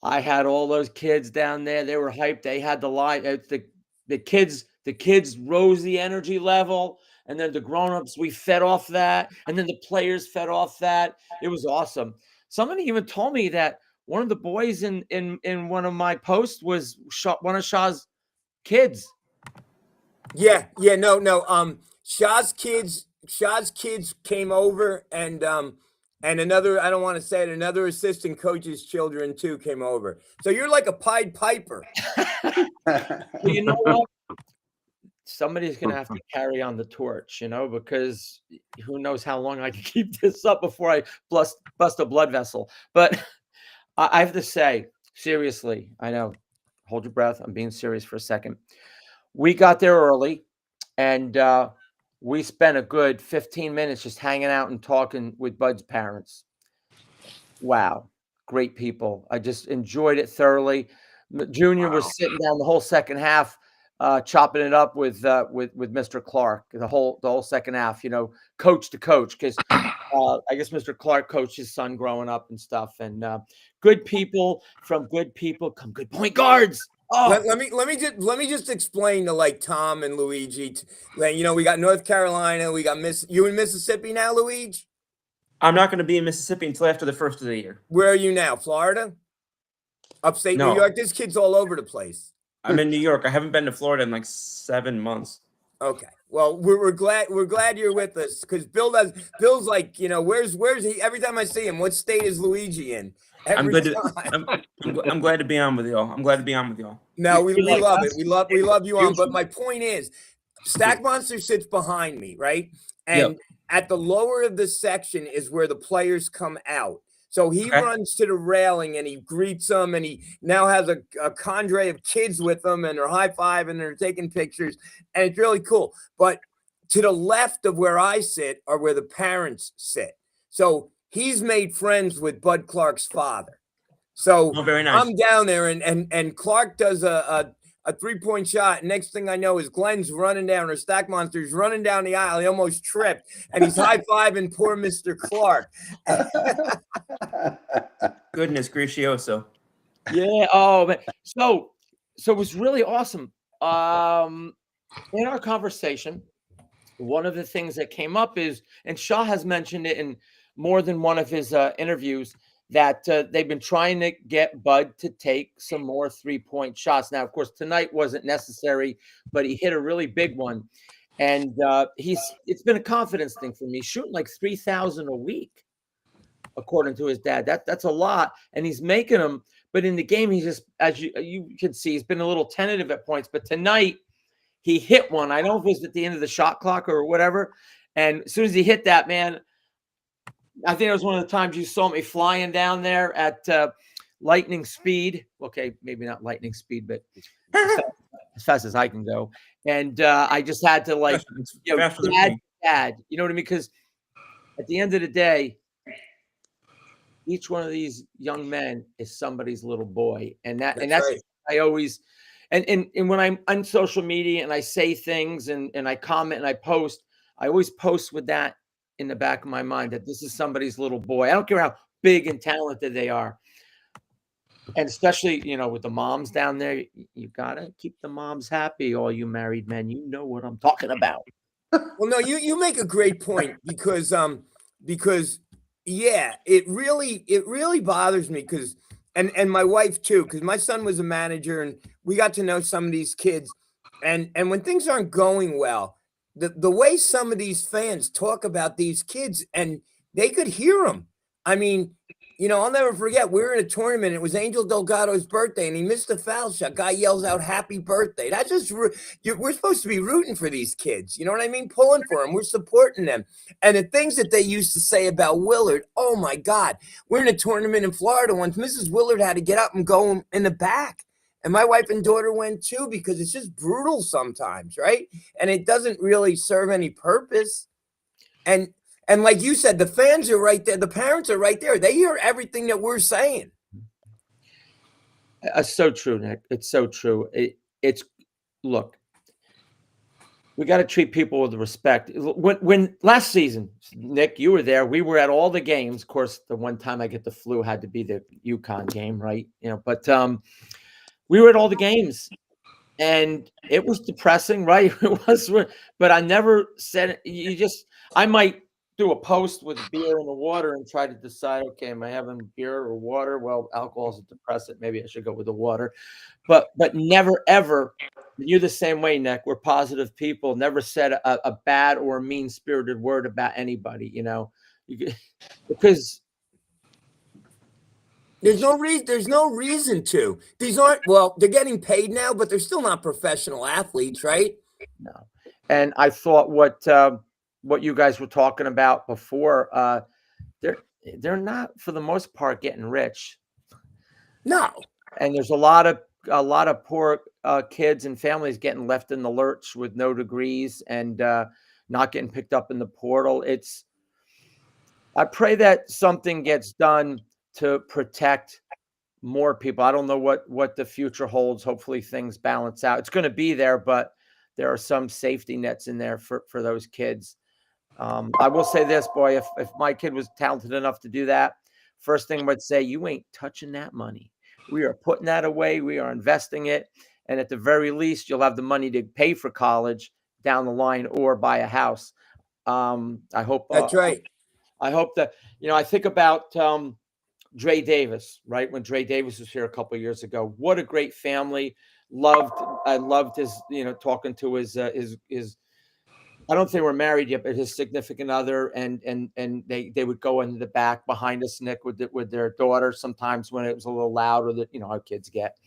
I had all those kids down there. They were hyped. They had the line. The kids rose the energy level, and then the grown-ups, we fed off that, and then the players fed off that. It was awesome. Somebody even told me that one of the boys in one of my posts was one of Shaw's kids. Yeah, no. Shaw's kids came over, and another, I don't want to say it, another assistant coach's children too came over. So you're like a Pied Piper. Well, you know what? Somebody's going to have to carry on the torch, because who knows how long I can keep this up before I bust a blood vessel. But I have to say, seriously, I know, hold your breath. I'm being serious for a second. We got there early, and we spent a good 15 minutes just hanging out and talking with Bud's parents. Wow. Great people. I just enjoyed it thoroughly. Junior was sitting down the whole second half, chopping it up with Mr. Clark, the whole second half, coach to coach, because I guess Mr. Clark coached his son growing up and stuff. And good people from good people come good point guards. Oh, Let me just explain to like Tom and Luigi. We got North Carolina, we got you in Mississippi now, Luigi. I'm not going to be in Mississippi until after the first of the year. Where are you now? Florida? Upstate No. New York? This kid's all over the place. I'm in New York. I haven't been to Florida in like 7 months. Okay. Well, we're glad you're with us, because Bill's like, where's he? Every time I see him, what state is Luigi in? I'm glad to be on with y'all. I'm glad to be on with y'all. No, we love it. We love you on. But my point is, Stack Monster sits behind me, right? And at the lower of the section is where the players come out. So he runs to the railing and he greets them, and he now has a cadre of kids with them, and they're high-fiving and they're taking pictures, and it's really cool. But to the left of where I sit are where the parents sit. So he's made friends with Bud Clark's father. So very nice. I'm down there, and Clark does a 3-point shot. Next thing I know is Glenn's running down, or Stack Monster's running down the aisle. He almost tripped, and he's high-fiving poor Mr. Clark. Goodness gracioso. Yeah. Oh, man. So it was really awesome. In our conversation, one of the things that came up is, and Shaw has mentioned it in more than one of his interviews, that they've been trying to get Bud to take some more 3-point shots. Now, of course, tonight wasn't necessary, but he hit a really big one. And it's been a confidence thing for me, shooting like 3,000 a week, according to his dad. That's a lot. And he's making them. But in the game, he's just, as you can see, he's been a little tentative at points. But tonight, he hit one. I don't know if it was at the end of the shot clock or whatever. And as soon as he hit that, man, I think it was one of the times you saw me flying down there at lightning speed. Okay, maybe not lightning speed, but as fast as I can go. And I just had to dad, you know what I mean? Because at the end of the day, each one of these young men is somebody's little boy. And that's right. I always, and when I'm on social media and I say things and I comment and I post, I always post with that in the back of my mind, that this is somebody's little boy. I don't care how big and talented they are. And especially, with the moms down there, you got to keep the moms happy. All you married men, you know what I'm talking about. Well, no, you make a great point, because yeah, it really bothers me, because, and my wife too, because my son was a manager and we got to know some of these kids, and when things aren't going well, the way some of these fans talk about these kids, and they could hear them. I mean, I'll never forget, we were in a tournament. It was Angel Delgado's birthday, and he missed a foul shot. Guy yells out, "Happy birthday." That's just, we're supposed to be rooting for these kids. You know what I mean? Pulling for them. We're supporting them. And the things that they used to say about Willard, oh my God. We're in a tournament in Florida once. Mrs. Willard had to get up and go in the back. And my wife and daughter went too, because it's just brutal sometimes, right? And it doesn't really serve any purpose. And like you said, the fans are right there. The parents are right there. They hear everything that we're saying. It's so true, Nick. It's so true. Look, we got to treat people with respect. When last season, Nick, you were there. We were at all the games. Of course, the one time I get the flu had to be the UConn game, right? But we were at all the games, and it was depressing, right? It was, but I never said it. I might do a post with beer and the water and try to decide, okay, am I having beer or water? Well, alcohol is a depressant. Maybe I should go with the water. But never, ever, you're the same way, Nick. We're positive people. Never said a bad or mean-spirited word about anybody, because There's no reason. There's no reason to. These aren't. Well, they're getting paid now, but they're still not professional athletes, right? no. And I thought what you guys were talking about before, they're not, for the most part, getting rich. No. And there's a lot of poor kids and families getting left in the lurch with no degrees and not getting picked up in the portal. I pray that something gets done to protect more people. I don't know what the future holds. Hopefully things balance out. It's going to be there, but there are some safety nets in there for those kids. I will say this, boy, if my kid was talented enough to do that, first thing I would say, you ain't touching that money. We are putting that away. We are investing it. And at the very least, you'll have the money to pay for college down the line or buy a house. I hope That's right. I hope that, I think about Dre Davis, right? When Dre Davis was here a couple of years ago, what a great family. I loved his, talking to his, I don't think they were married yet, but his significant other, and they would go into the back behind us, Nick, with their daughter sometimes when it was a little loud, or that, how kids get.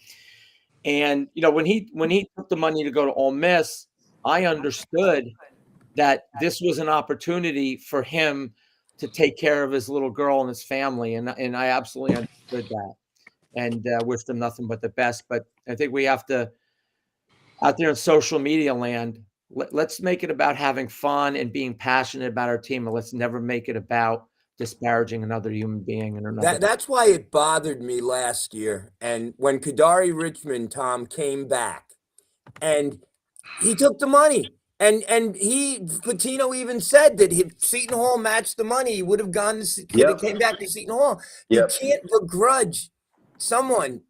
And, when he took the money to go to Ole Miss, I understood that this was an opportunity for him to take care of his little girl and his family. And I absolutely understood that, and wished him nothing but the best. But I think we have to, out there in social media land, let's make it about having fun and being passionate about our team. And let's never make it about disparaging another human being. And That's why it bothered me last year. And when Kadari Richmond, Tom, came back and he took the money. And Patino even said that if Seton Hall matched the money, he would have came back to Seton Hall. Yep. You can't begrudge someone,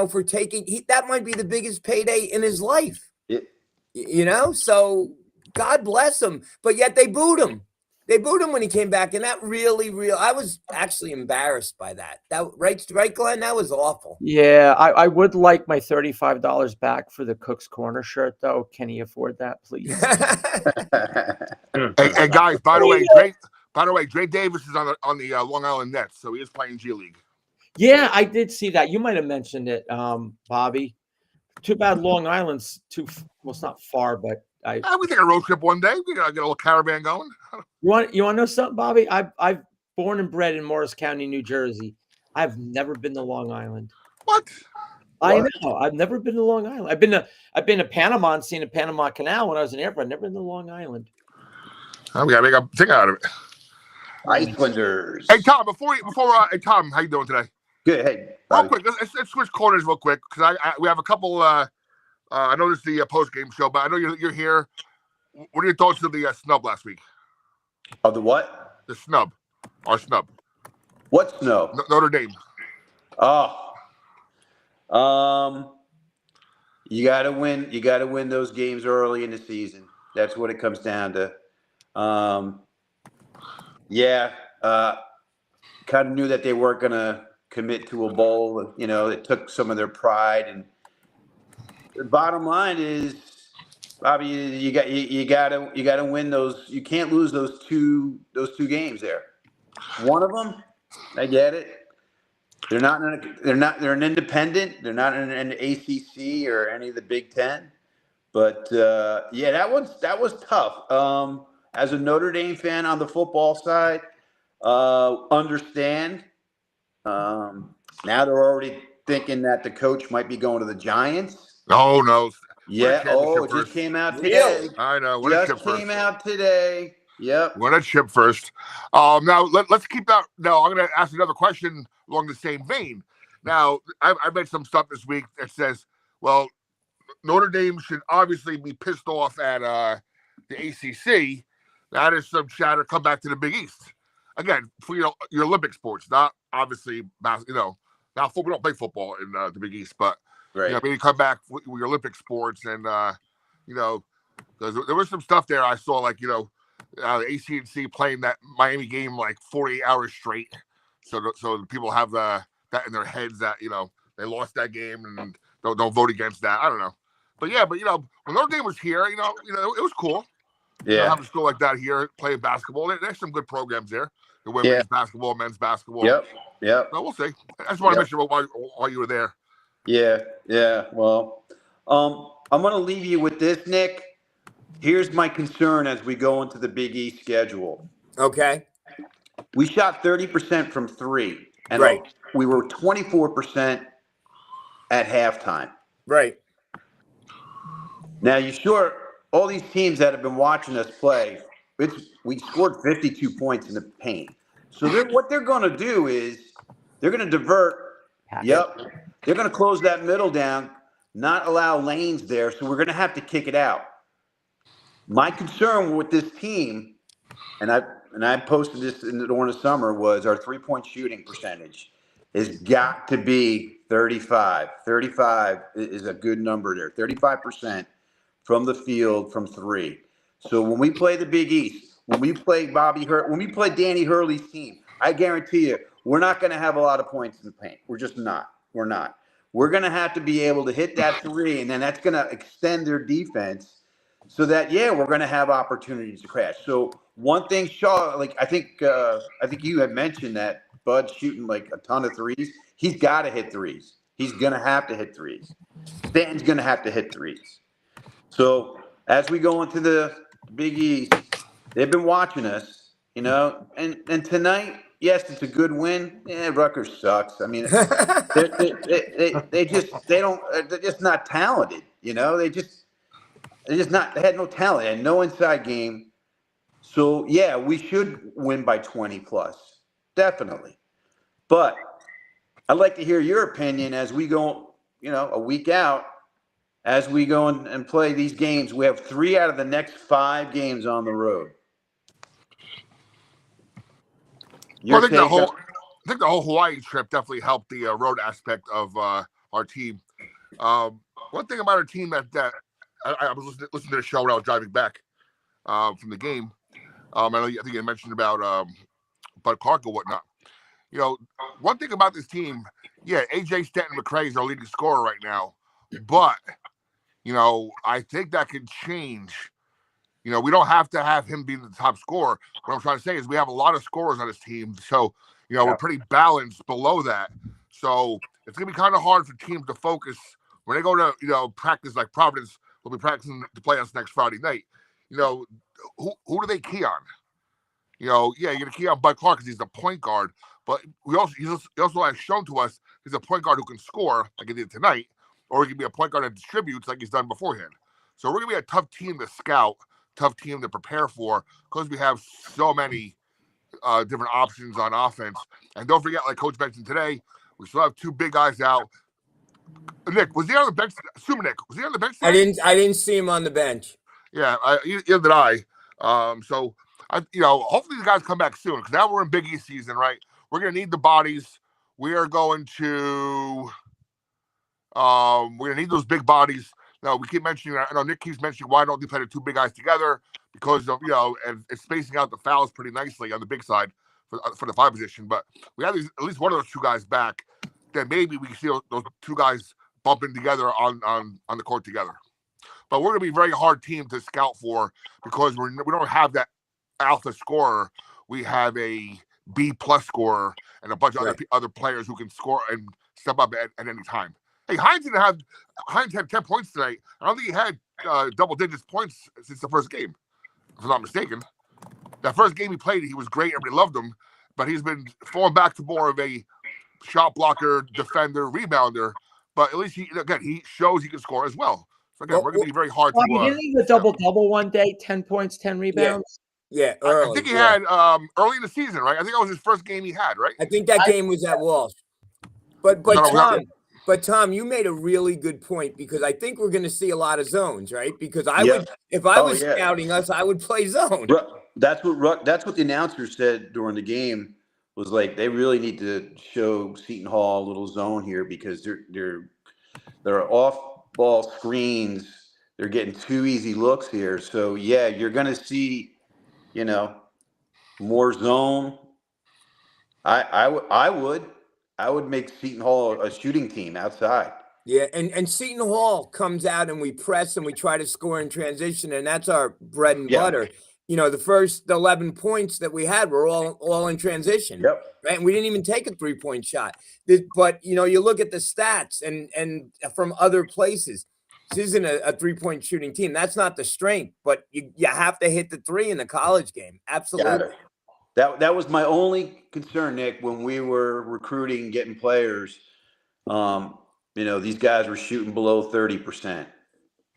for taking, that might be the biggest payday in his life. So God bless him. But yet they booed him. They booed him when he came back, and that I was actually embarrassed by that. Right, Glenn? That was awful. Yeah, I would like my $35 back for the Cook's Corner shirt, though. Can he afford that, please? Hey guys, by the way, Dre Davis is on the Long Island Nets, so he is playing G League. Yeah, I did see that. You might have mentioned it, Bobby. Too bad Long Island's it's not far, but we take a road trip one day. We gotta get a little caravan going. You want to know something, Bobby? I've born and bred in Morris County, New Jersey. I've never been to Long Island. What? I know. I've never been to Long Island. I've been to Panama and seen the Panama Canal when I was in the airport. I've never been to Long Island. We gotta make a thing out of it. Icelanders. Hey Tom, hey Tom, how you doing today? Good. Hey, real quick, let's switch corners real quick because we have a couple. I know this is the post-game show, but I know you're here. What are your thoughts of the snub last week? Of the what? The snub. Our snub. What snub? Notre Dame. Oh. You gotta win. You gotta win those games early in the season. That's what it comes down to. Kind of knew that they weren't gonna commit to a bowl. It took some of their pride. And the bottom line is, Bobby, you gotta win those. You can't lose those two games there. One of them, I get it. They're an independent. They're not in an ACC or any of the Big Ten. But that was tough. As a Notre Dame fan on the football side, understand. Now they're already thinking that the coach might be going to the Giants. Oh no. Yeah. It just came out today. Really? I know. Just came out today. Yep. We're at chip first. Now let's keep that. No, I'm going to ask another question along the same vein. Now, I read some stuff this week that says, well, Notre Dame should obviously be pissed off at the ACC. That is some chatter. Come back to the Big East again for your Olympic sports, not obviously now we don't play football in the Big East, but right. Maybe come back with your Olympic sports and because there was some stuff there I saw like the AC&C playing that Miami game like 48 hours straight. So the people have that in their heads that, they lost that game and don't vote against that. I don't know. But when Notre Dame was here, it was cool. Yeah. Having a school like that here playing basketball. There's some good programs there. The women's basketball, men's basketball. Yep. So we'll see. I just want to mention while you were there. Yeah. Well, I'm going to leave you with this, Nick. Here's my concern as we go into the Big East schedule. Okay. We shot 30% from three, and Right. we were 24% at halftime. Right. Now, all these teams that have been watching us play, we scored 52 points in the paint. So what they're going to do is they're going to divert. Yep. They're going to close that middle down, not allow lanes there. So we're going to have to kick it out. My concern with this team, and I posted this during the summer, was our 3-point shooting percentage has got to be 35. 35 is a good number there. 35% from the field from three. So when we play the Big East, when we play when we play Danny Hurley's team, I guarantee you, we're not going to have a lot of points in the paint. We're just not. We're not. We're going to have to be able to hit that three, and then that's going to extend their defense so that, we're going to have opportunities to crash. So one thing, Shaw, I think you had mentioned that Bud's shooting like a ton of threes. He's got to hit threes. He's going to have to hit threes. Stanton's going to have to hit threes. So as we go into the Big East, they've been watching us, and tonight, yes, it's a good win. Rutgers sucks. I mean, they're just not talented. They had no talent. They had no inside game. So we should win by 20 plus, definitely. But I'd like to hear your opinion as we go, a week out. As we go and play these games, we have 3 out of the next 5 games on the road. I think the whole Hawaii trip definitely helped the road aspect of our team. One thing about our team that I was listening to the show when I was driving back from the game. I think you mentioned about Bud Clark or whatnot. One thing about this team, AJ Stanton McCray is our leading scorer right now, but I think that could change. We don't have to have him be the top scorer. What I'm trying to say is we have a lot of scorers on this team. So, we're pretty balanced below that. So it's going to be kind of hard for teams to focus when they go to, practice like Providence will be practicing to play us next Friday night. Who do they key on? You're going to key on Bud Clark because he's the point guard. But he also has shown to us he's a point guard who can score like he did tonight. Or he can be a point guard that distributes like he's done beforehand. So we're going to be a tough team to scout, tough team to prepare for because we have so many different options on offense. And don't forget, like Coach mentioned today, we still have 2 big guys out. Nick, was he on the bench? Nick, was he on the bench today? I didn't see him on the bench. Yeah, either did I. So, hopefully the guys come back soon because now we're in Big East season, right? We're going to need the bodies. We are going to... we're gonna need those big bodies. Now we keep mentioning. I know Nick keeps mentioning why don't they play the 2 big guys together because of and it's spacing out the fouls pretty nicely on the big side for the 5 position. But we have at least one of those 2 guys back. Then maybe we can see those 2 guys bumping together on the court together. But we're gonna be a very hard team to scout for because we don't have that alpha scorer. We have a B+ scorer and a bunch of other players who can score and step up at any time. Hey, Hines had 10 points tonight. I don't think he had double digits points since the first game, if I'm not mistaken. That first game he played, he was great. Everybody loved him. But he's been falling back to more of a shot blocker, defender, rebounder. But at least he shows he can score as well. So again, we're going to be very hard to. Didn't he have a double one day? 10 points, 10 rebounds. Yeah, I think he had early in the season, right? I think that was his first game he had, right? I think that game was at Walsh. But Tom, you made a really good point because I think we're going to see a lot of zones, right? Because if I was scouting us, I would play zone. That's what the announcer said during the game was like they really need to show Seton Hall a little zone here because they're off ball screens. They're getting 2 easy looks here. So you're going to see more zone. I would make Seton Hall a shooting team outside. Yeah, and Seton Hall comes out and we press and we try to score in transition, and that's our bread and butter. The first 11 points that we had were all in transition. Yep. Right, and we didn't even take a 3-point shot. But you look at the stats and from other places, this isn't a 3-point shooting team. That's not the strength, but you have to hit the 3 in the college game. Absolutely. That was my only concern, Nick, when we were recruiting, getting players. These guys were shooting below 30%.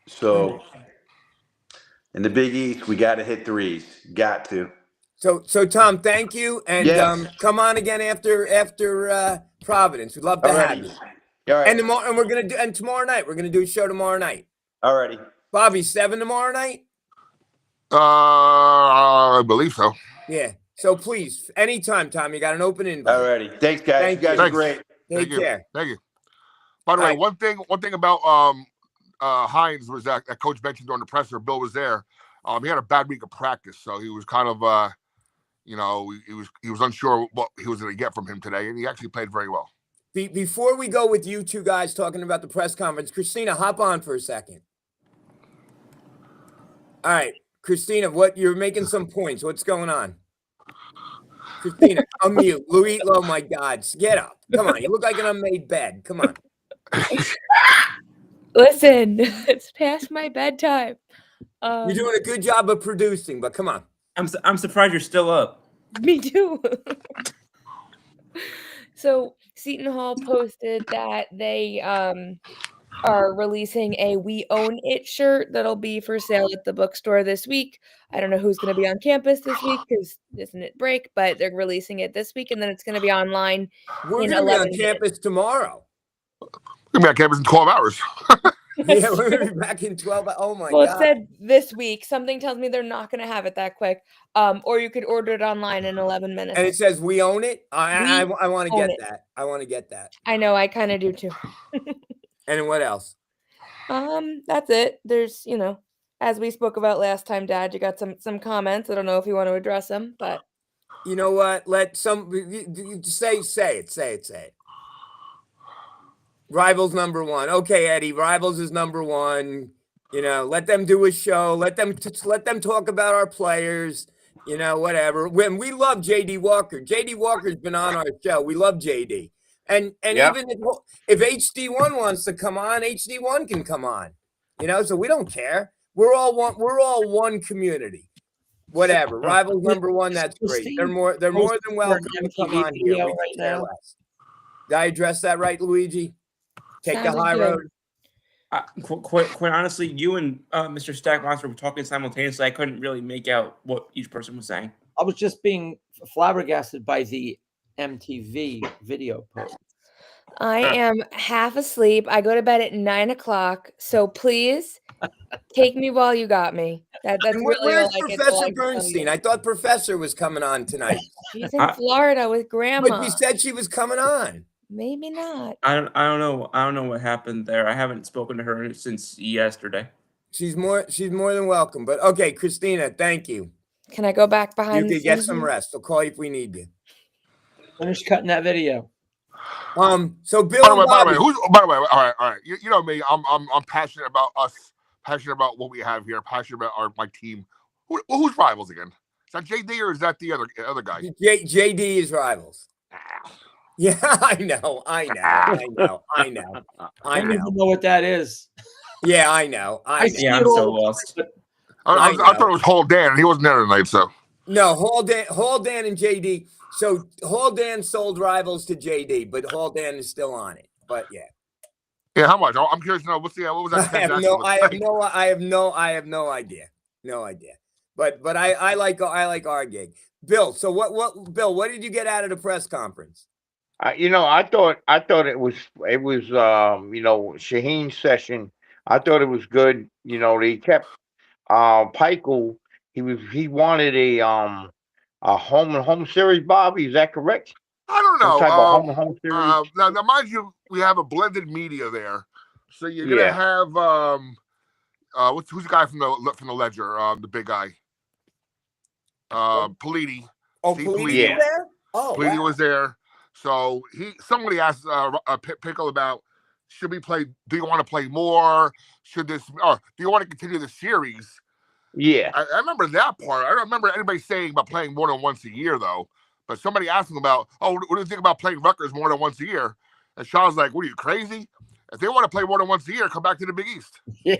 So in the Big East, we got to hit threes. Got to. So Tom, thank you, and come on again after Providence. We'd love to have you. All right. And tomorrow night we're gonna do a show tomorrow night. Alrighty. Bobby, 7 tomorrow night. I believe so. Yeah. So please, anytime, Tom, you got an open invite. Alrighty. Thanks, guys. You guys are great. Take care. Thank you. By the way, one thing about Hines was that Coach mentioned during the presser. Bill was there. He had a bad week of practice, so he was kind of he was unsure what he was going to get from him today, and he actually played very well. Before we go with you two guys talking about the press conference, Christina, hop on for a second. All right, Christina, you're making some points. What's going on? Christina, unmute. Louis, oh my God, get up. Come on, you look like an unmade bed. Come on. Listen, it's past my bedtime. You're doing a good job of producing, but come on. I'm surprised you're still up. Me too. So Seton Hall posted that they are releasing a "We Own It" shirt that'll be for sale at the bookstore this week. I don't know who's going to be on campus this week because isn't it break? But they're releasing it this week, and then it's going to be online. We're going to be on campus tomorrow. We're going to be on campus in 12 hours. Yeah, we're going to be back in 12. Oh my God. Well, it said this week. Something tells me they're not going to have it that quick. Or you could order it online in 11 minutes. And it says "We own it." I want to get that. I want to get that. I know. I kind of do too. And what else? That's it. There's, as we spoke about last time, Dad, you got some comments. I don't know if you want to address them, but you know what? Let say it. Rivals number one. Okay, Eddie. Rivals is number one. Let them do a show. Let them talk about our players. Whatever. When we love JD Walker. JD Walker's been on our show. We love JD. And even if HD1 wants to come on, HD1 can come on. So we don't care. We're all one community. Whatever. Rivals number one, that's great. They're more than welcome to come on here. We can care less. Did I address that right, Luigi? Take the high road. Quite honestly, you and Mr. Stack Monster were talking simultaneously. I couldn't really make out what each person was saying. I was just being flabbergasted by the MTV video post. I am half asleep. I go to bed at 9 o'clock. So please take me while you got me. That's really where's Professor Bernstein? I thought Professor was coming on tonight. She's in Florida with Grandma. But you said she was coming on. Maybe not. I don't know. I don't know what happened there. I haven't spoken to her since yesterday. She's more than welcome. But okay, Christina, thank you. Can I go back behind? You can get some rest. We'll call you if we need you. Finish cutting that video. So Bill. By the way, all right. You know me. I'm passionate about us. Passionate about what we have here. Passionate about my team. Who's Rivals again? Is that JD or is that the other guy? JD is Rivals. Yeah, I know. I don't even know what that is. Yeah, I know. Yeah, I'm so lost. I thought it was Hall Dan, and he wasn't there tonight. So no, Hall Dan, and JD. So Hall Dan sold Rivals to JD, but Hall Dan is still on it. But yeah. Yeah, how much? I'm curious to know. What was that? I have no idea. No idea. But I like our gig. Bill. So what did you get out of the press conference? I thought it was Shaheen's session. I thought it was good. They kept Pikel. He wanted a home series. Bobby, is that correct? I don't know. Some type of home series. Now, mind you, we have a blended media there, so you're gonna have who's the guy from the Ledger, the big guy? Pelini. Oh, Steve Pelini Yeah. was there? Oh, Pelini wow. was there. So somebody asked Pickle about, should we play? Do you want to play more? Should this? Or do you want to continue the series? Yeah. I remember that part. I don't remember anybody saying about playing more than once a year though. But somebody asked him about, oh, what do you think about playing Rutgers more than once a year? And Sean's like, what are you, crazy? If they want to play more than once a year, come back to the Big East. Yeah.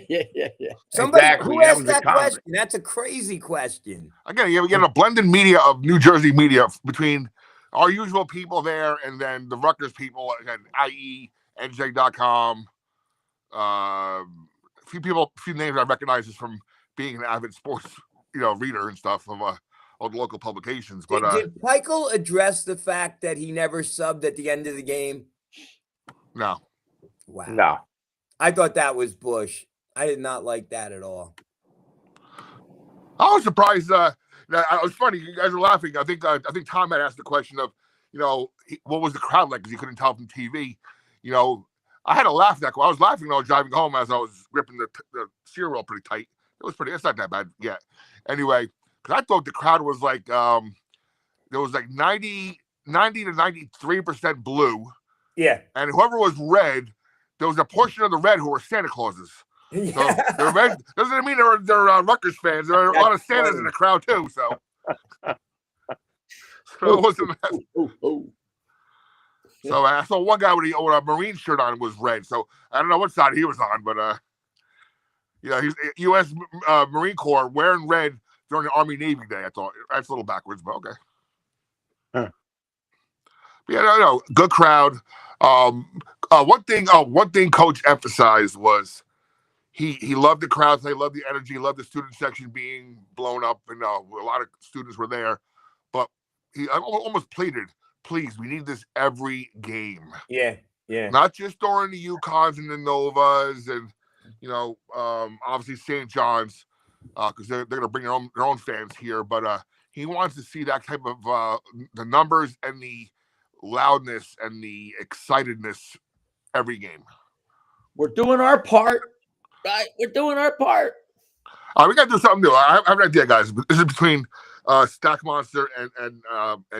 Somebody Exactly. who That asked was the that comment. question? That's a crazy question. Again, you get a blended media of New Jersey media between our usual people there and then the Rutgers people, again, i.e. NJ.com. A few names I recognize just from being an avid sports, reader and stuff of the local publications. But Did Peichel address the fact that he never subbed at the end of the game? no. Wow. No. I thought that was Bush. I did not like that at all. I was surprised. It was funny. You guys were laughing. I think Tom had asked the question of, what was the crowd like because he couldn't tell from TV. I had to laugh that. I was laughing when I was driving home as I was gripping the steering wheel pretty tight. It's not that bad yet. Anyway, because I thought the crowd was like, there was like 90 to 93% blue. Yeah. And whoever was red, there was a portion of the red who were Santa Clauses. So they're red. Doesn't mean they're Rutgers fans. There are a lot of Santas in the crowd too. So it wasn't that. So I saw one guy with a Marine shirt on was red. So I don't know what side he was on, but he's U.S. Marine Corps wearing red during the Army Navy Day. I thought that's a little backwards, but okay. Huh. But yeah, no, good crowd. One thing Coach emphasized was he loved the crowds. He loved the energy. He loved the student section being blown up, and a lot of students were there. But he almost pleaded, please, we need this every game. Yeah. Not just during the UConns and the Novas and, obviously St. John's, because they're going to bring their own fans here. But he wants to see that type of the numbers and the loudness and the excitedness every game. We're doing our part, right? We're doing our part. We got to do something new. I have an idea, guys. This is between Stack Monster and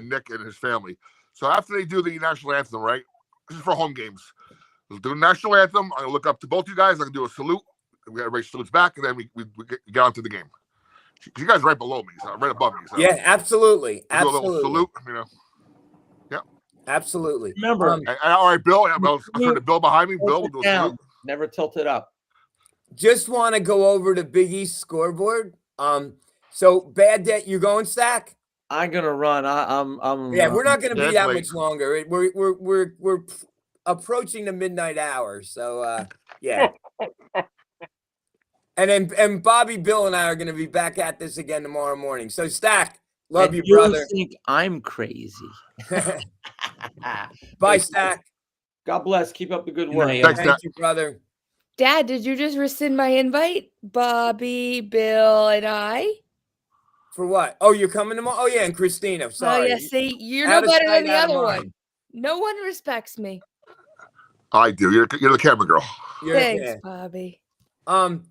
Nick and his family. So after they do the national anthem, right? This is for home games. We'll do the national anthem. I'm gonna look up to both you guys. I can do a salute. Everybody salutes back, and then we get on to the game. You guys are right below me, so right above me. So Yeah, absolutely. we'll do a little salute. Yeah. Absolutely. Remember, All right, Bill. I'll turn to Bill behind me. Bill, we'll do a salute. Never tilt it up. Just want to go over the Big East scoreboard. So bad that you're going, Stack. I'm gonna run. I'm. Yeah, we're not going to be that late. much longer. We're approaching the midnight hour. So yeah. And Bobby, Bill, and I are going to be back at this again tomorrow morning. So Stack, love you, brother. Think I'm crazy? Bye, Stack. God bless. Keep up the good work. night. Thanks, Thank Stack. you, brother. Dad, did you just rescind my invite? Bobby, Bill, and I? For what? Oh, you're coming tomorrow? Oh, yeah, and Christina. Sorry. Oh, yeah, see, you're Out no of better sight, than the out of other mind. one. No one respects me. I do. You're the camera girl. Thanks, Yeah. Bobby.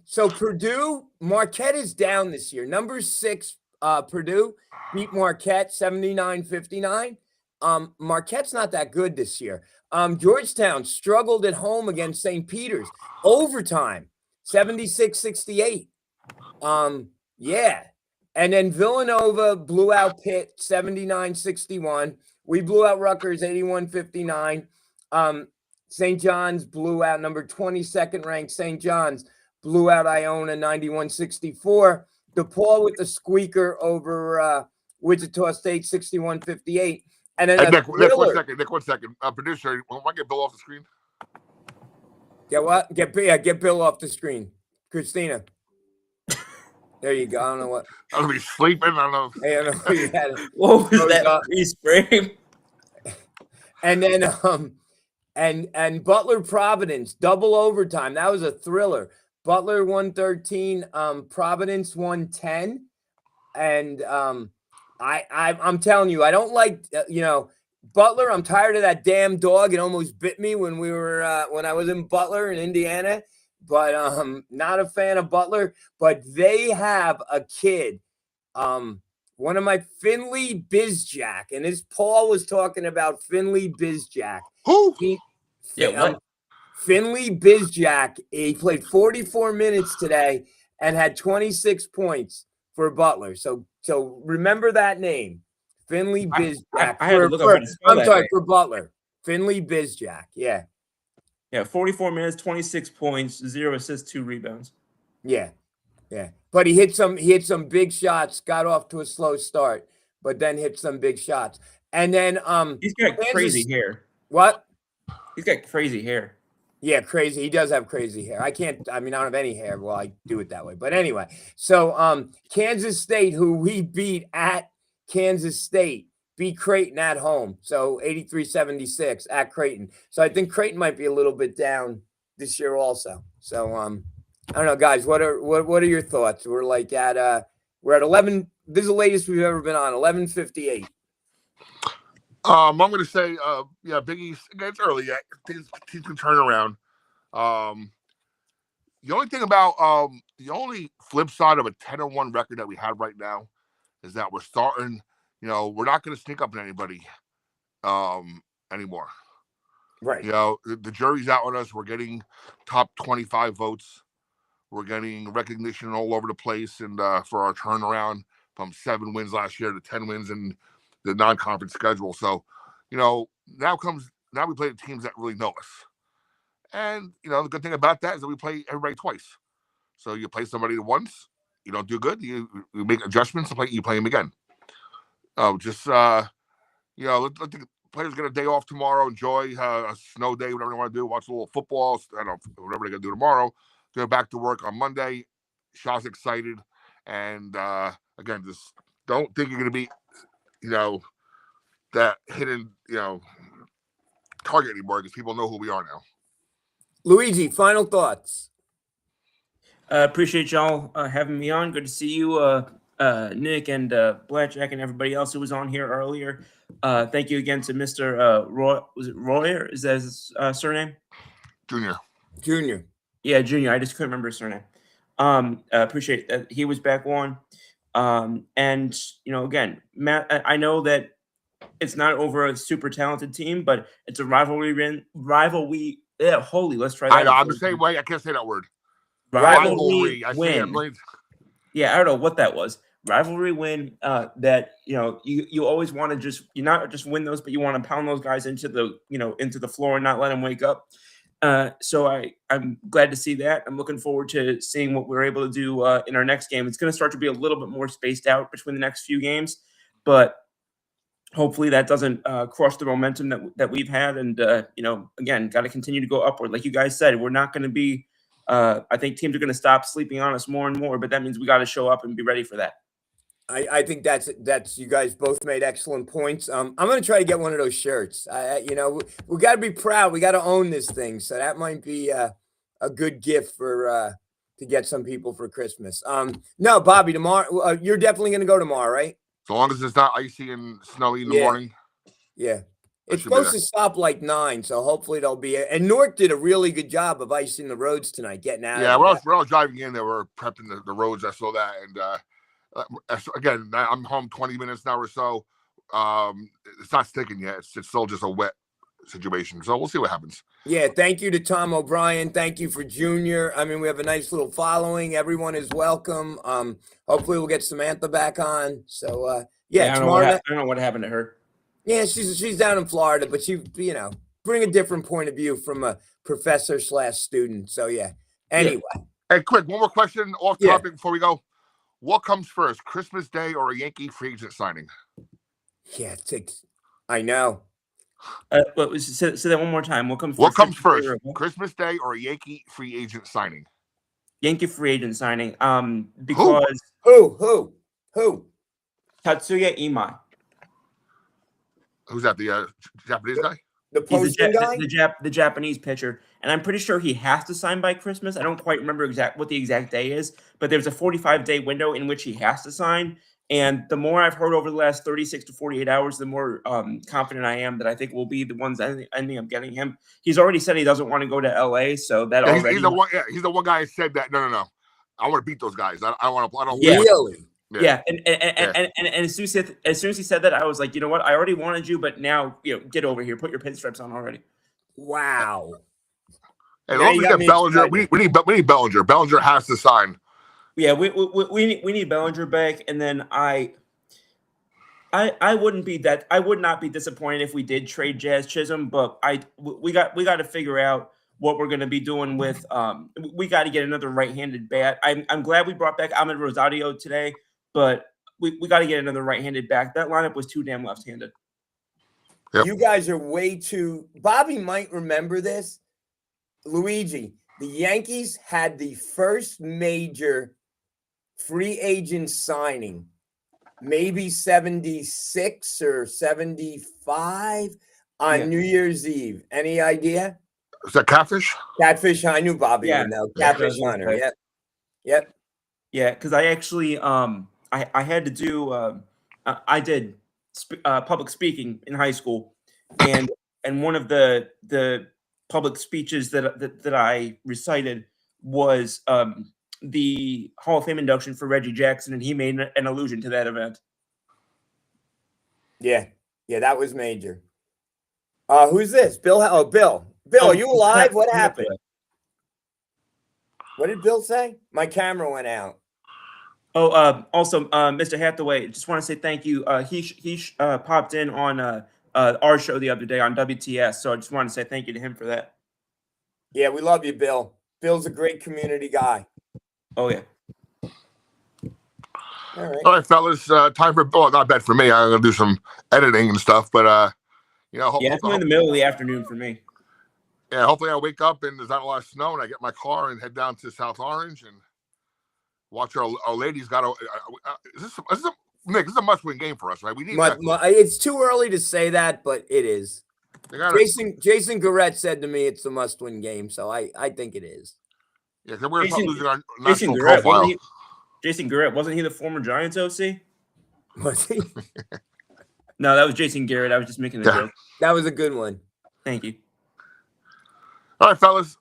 So Purdue, Marquette is down this year. Number 6, Purdue beat Marquette 79-59. Marquette's not that good this year. Georgetown struggled at home against St. Peter's. Overtime, 76-68. Yeah. And then Villanova blew out Pitt 79-61. We blew out Rutgers 81-59. St. John's blew out number 22nd ranked St. John's blew out Iona 91-64. DePaul with the squeaker over Wichita State 61-58. And then Nick, 1 second. Nick, 1 second. Producer, want to get Bill off the screen? Get what? Get Bill off the screen. Christina. There you go. I don't know what. I'll be sleeping. I don't know. Hey, I don't know who you had. What was Goes that up. freeze frame? And then and Butler Providence double overtime. That was a thriller. Butler 113, Providence 110. And I'm telling you, I don't like Butler. I'm tired of that damn dog. It almost bit me when I was in Butler in Indiana. But not a fan of Butler. But they have a kid One of my Finley Bizjack, and this Paul was talking about Finley Bizjack. Who? What? Finley Bizjack. He played 44 minutes today and had 26 points for Butler. So remember that name, Finley Bizjack. I had to look up how to spell that name. For Butler, Finley Bizjack. Yeah. Yeah, 44 minutes, 26 points, 0 assists, 2 rebounds. Yeah. But he hit some big shots, got off to a slow start, but then hit some big shots. And then he's got crazy hair. What? He's got crazy hair. Yeah, crazy. He does have crazy hair. I don't have any hair. Well, I do it that way. But anyway, so Kansas State, who we beat at Kansas State, beat Creighton at home. So 83-76 at Creighton. So I think Creighton might be a little bit down this year also. So I don't know, guys. What are your thoughts? We're like we're at 11. This is the latest we've ever been on. 11:58. I'm going to say, Big East. Again, it's early yet. Teams can turn around. The only thing about the only flip side of a 10-1 record that we have right now is that we're starting. We're not going to sneak up on anybody anymore. Right. The jury's out on us. We're getting top 25 votes. We're getting recognition all over the place, and for our turnaround from 7 wins last year to 10 wins in the non-conference schedule. So, now we play the teams that really know us. And, the good thing about that is that we play everybody twice. So you play somebody once, you don't do good, you make adjustments, you play them again. Let the players get a day off tomorrow, enjoy a snow day, whatever they want to do, watch a little football, I don't know, whatever they're going to do tomorrow. Go back to work on Monday. Shaw's excited. And, again, just don't think you're going to be, that hidden, target anymore because people know who we are now. Luigi, final thoughts. Appreciate y'all having me on. Good to see you, Nick and Blackjack and everybody else who was on here earlier. Thank you again to Mr. Roy. Was it Royer? Is that his surname? Junior. Yeah, Junior. I just couldn't remember his surname. Appreciate that he was back on. And again, Matt, I know that it's not over a super talented team, but it's a rivalry. Yeah, let's try that. I know. I'm the same way. I can't say that word. Rivalry I win. say it. Yeah, I don't know what that was. Rivalry win. That you always want to you not just win those, but you want to pound those guys into the floor and not let them wake up. So I'm glad to see that. I'm looking forward to seeing what we're able to do in our next game. It's going to start to be a little bit more spaced out between the next few games, but hopefully that doesn't crush the momentum that we've had. And, again, got to continue to go upward. Like you guys said, we're not going to be I think teams are going to stop sleeping on us more and more, but that means we got to show up and be ready for that. I think that's you guys both made excellent points. I'm going to try to get one of those shirts. We got to be proud. We got to own this thing. So that might be a good gift to get some people for Christmas. No, Bobby, tomorrow, you're definitely going to go tomorrow, right? So long as it's not icy and snowy in the morning. Yeah. It's supposed to stop like 9, so hopefully there'll be and Newark did a really good job of icing the roads tonight, getting out. Yeah, when I was driving in, they were prepping the roads. I saw that, and again, I'm home 20 minutes now or so. It's not sticking yet. It's still just a wet situation, so we'll see what happens. Yeah, thank you to Tom O'Brien. Thank you for Junior. I mean, we have a nice little following. Everyone is welcome. Hopefully we'll get Samantha back on. So I don't know what happened to her. Yeah, she's down in Florida, but she, bring a different point of view from a professor/student. So yeah. Anyway. Hey, quick, one more question off topic before we go. What comes first, Christmas Day or a Yankee free agent signing? Yeah, I know. Say that one more time. What comes first, Christmas Day or a Yankee free agent signing? Yankee free agent signing. Because who? Tatsuya Imai. Who's that? The Japanese guy? The Postgame guy? The Japanese pitcher. And I'm pretty sure he has to sign by Christmas. I don't quite remember what the exact day is, but there's a 45-day window in which he has to sign. And the more I've heard over the last 36 to 48 hours, the more confident I am that I think we'll be the ones ending up getting him. He's already said he doesn't want to go to LA, so that already. He's the one guy who said that. No. I want to beat those guys. I don't. Really? Yeah, and as soon as he said that, I was like, you know what? I already wanted you, but now get over here. Put your pinstripes on already. Wow. As Now long as you we got get me Bellinger, excited. we need Bellinger. Bellinger has to sign. Yeah, we need Bellinger back, and then I would not be disappointed if we did trade Jazz Chisholm, but we got to figure out what we're going to be doing with we got to get another right-handed bat. I'm glad we brought back Ahmed Rosario today, but we got to get another right-handed back. That lineup was too damn left-handed. Yep. You guys are way too. Bobby might remember this. Luigi, the Yankees had the first major free agent signing, maybe 76 or 75 on New Year's Eve. Any idea? Is that Catfish? Catfish. I knew Bobby would know. Catfish Hunter. Yep. Yep. Yeah, because I actually I had to do I did public speaking in high school, and one of the public speeches that I recited was the Hall of Fame induction for Reggie Jackson, and he made an allusion to that event. Yeah, that was major. Who's this? Bill? Oh, Bill. Bill, are you alive? What happened? What did Bill say? My camera went out. Oh, also, Mr. Hathaway, just want to say thank you. He popped in on our show the other day on WTS, so I just want to say thank you to him for that. Yeah, we love you, Bill. Bill's a great community guy. Oh yeah. All right, fellas. Time for not bad for me. I'm gonna do some editing and stuff, but it's in the middle of the afternoon for me. Yeah, hopefully I wake up and there's not a lot of snow, and I get my car and head down to South Orange and watch our ladies. Got to. Nick, this is a must-win game for us, right? We need. It's too early to say that, but it is. Jason Garrett said to me it's a must-win game, so I think it is. Yeah, because we're losing our Jason national Garrett, profile. Jason Garrett, wasn't he the former Giants OC? Was he? No, that was Jason Garrett. I was just making a joke. That was a good one. Thank you. All right, fellas.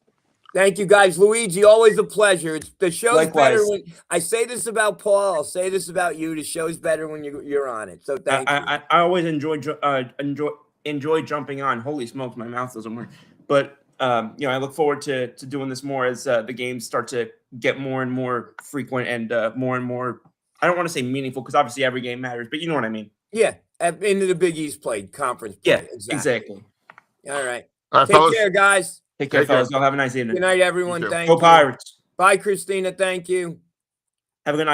Thank you, guys. Luigi, always a pleasure. The show's Likewise. better when I say this about Paul. I'll say this about you. The show's better when you're on it. So thank you. I always enjoy jumping on. Holy smokes, my mouth doesn't work. But I look forward to doing this more as the games start to get more and more frequent and more. I don't want to say meaningful because obviously every game matters, but you know what I mean. Yeah, into the Big East play conference. Play. Yeah, exactly. All right. Take fellas. Care, guys. Take care, fellas. Y'all have a nice evening. Good night, everyone. Thank you. Go Pirates. Bye, Christina. Thank you. Have a good night.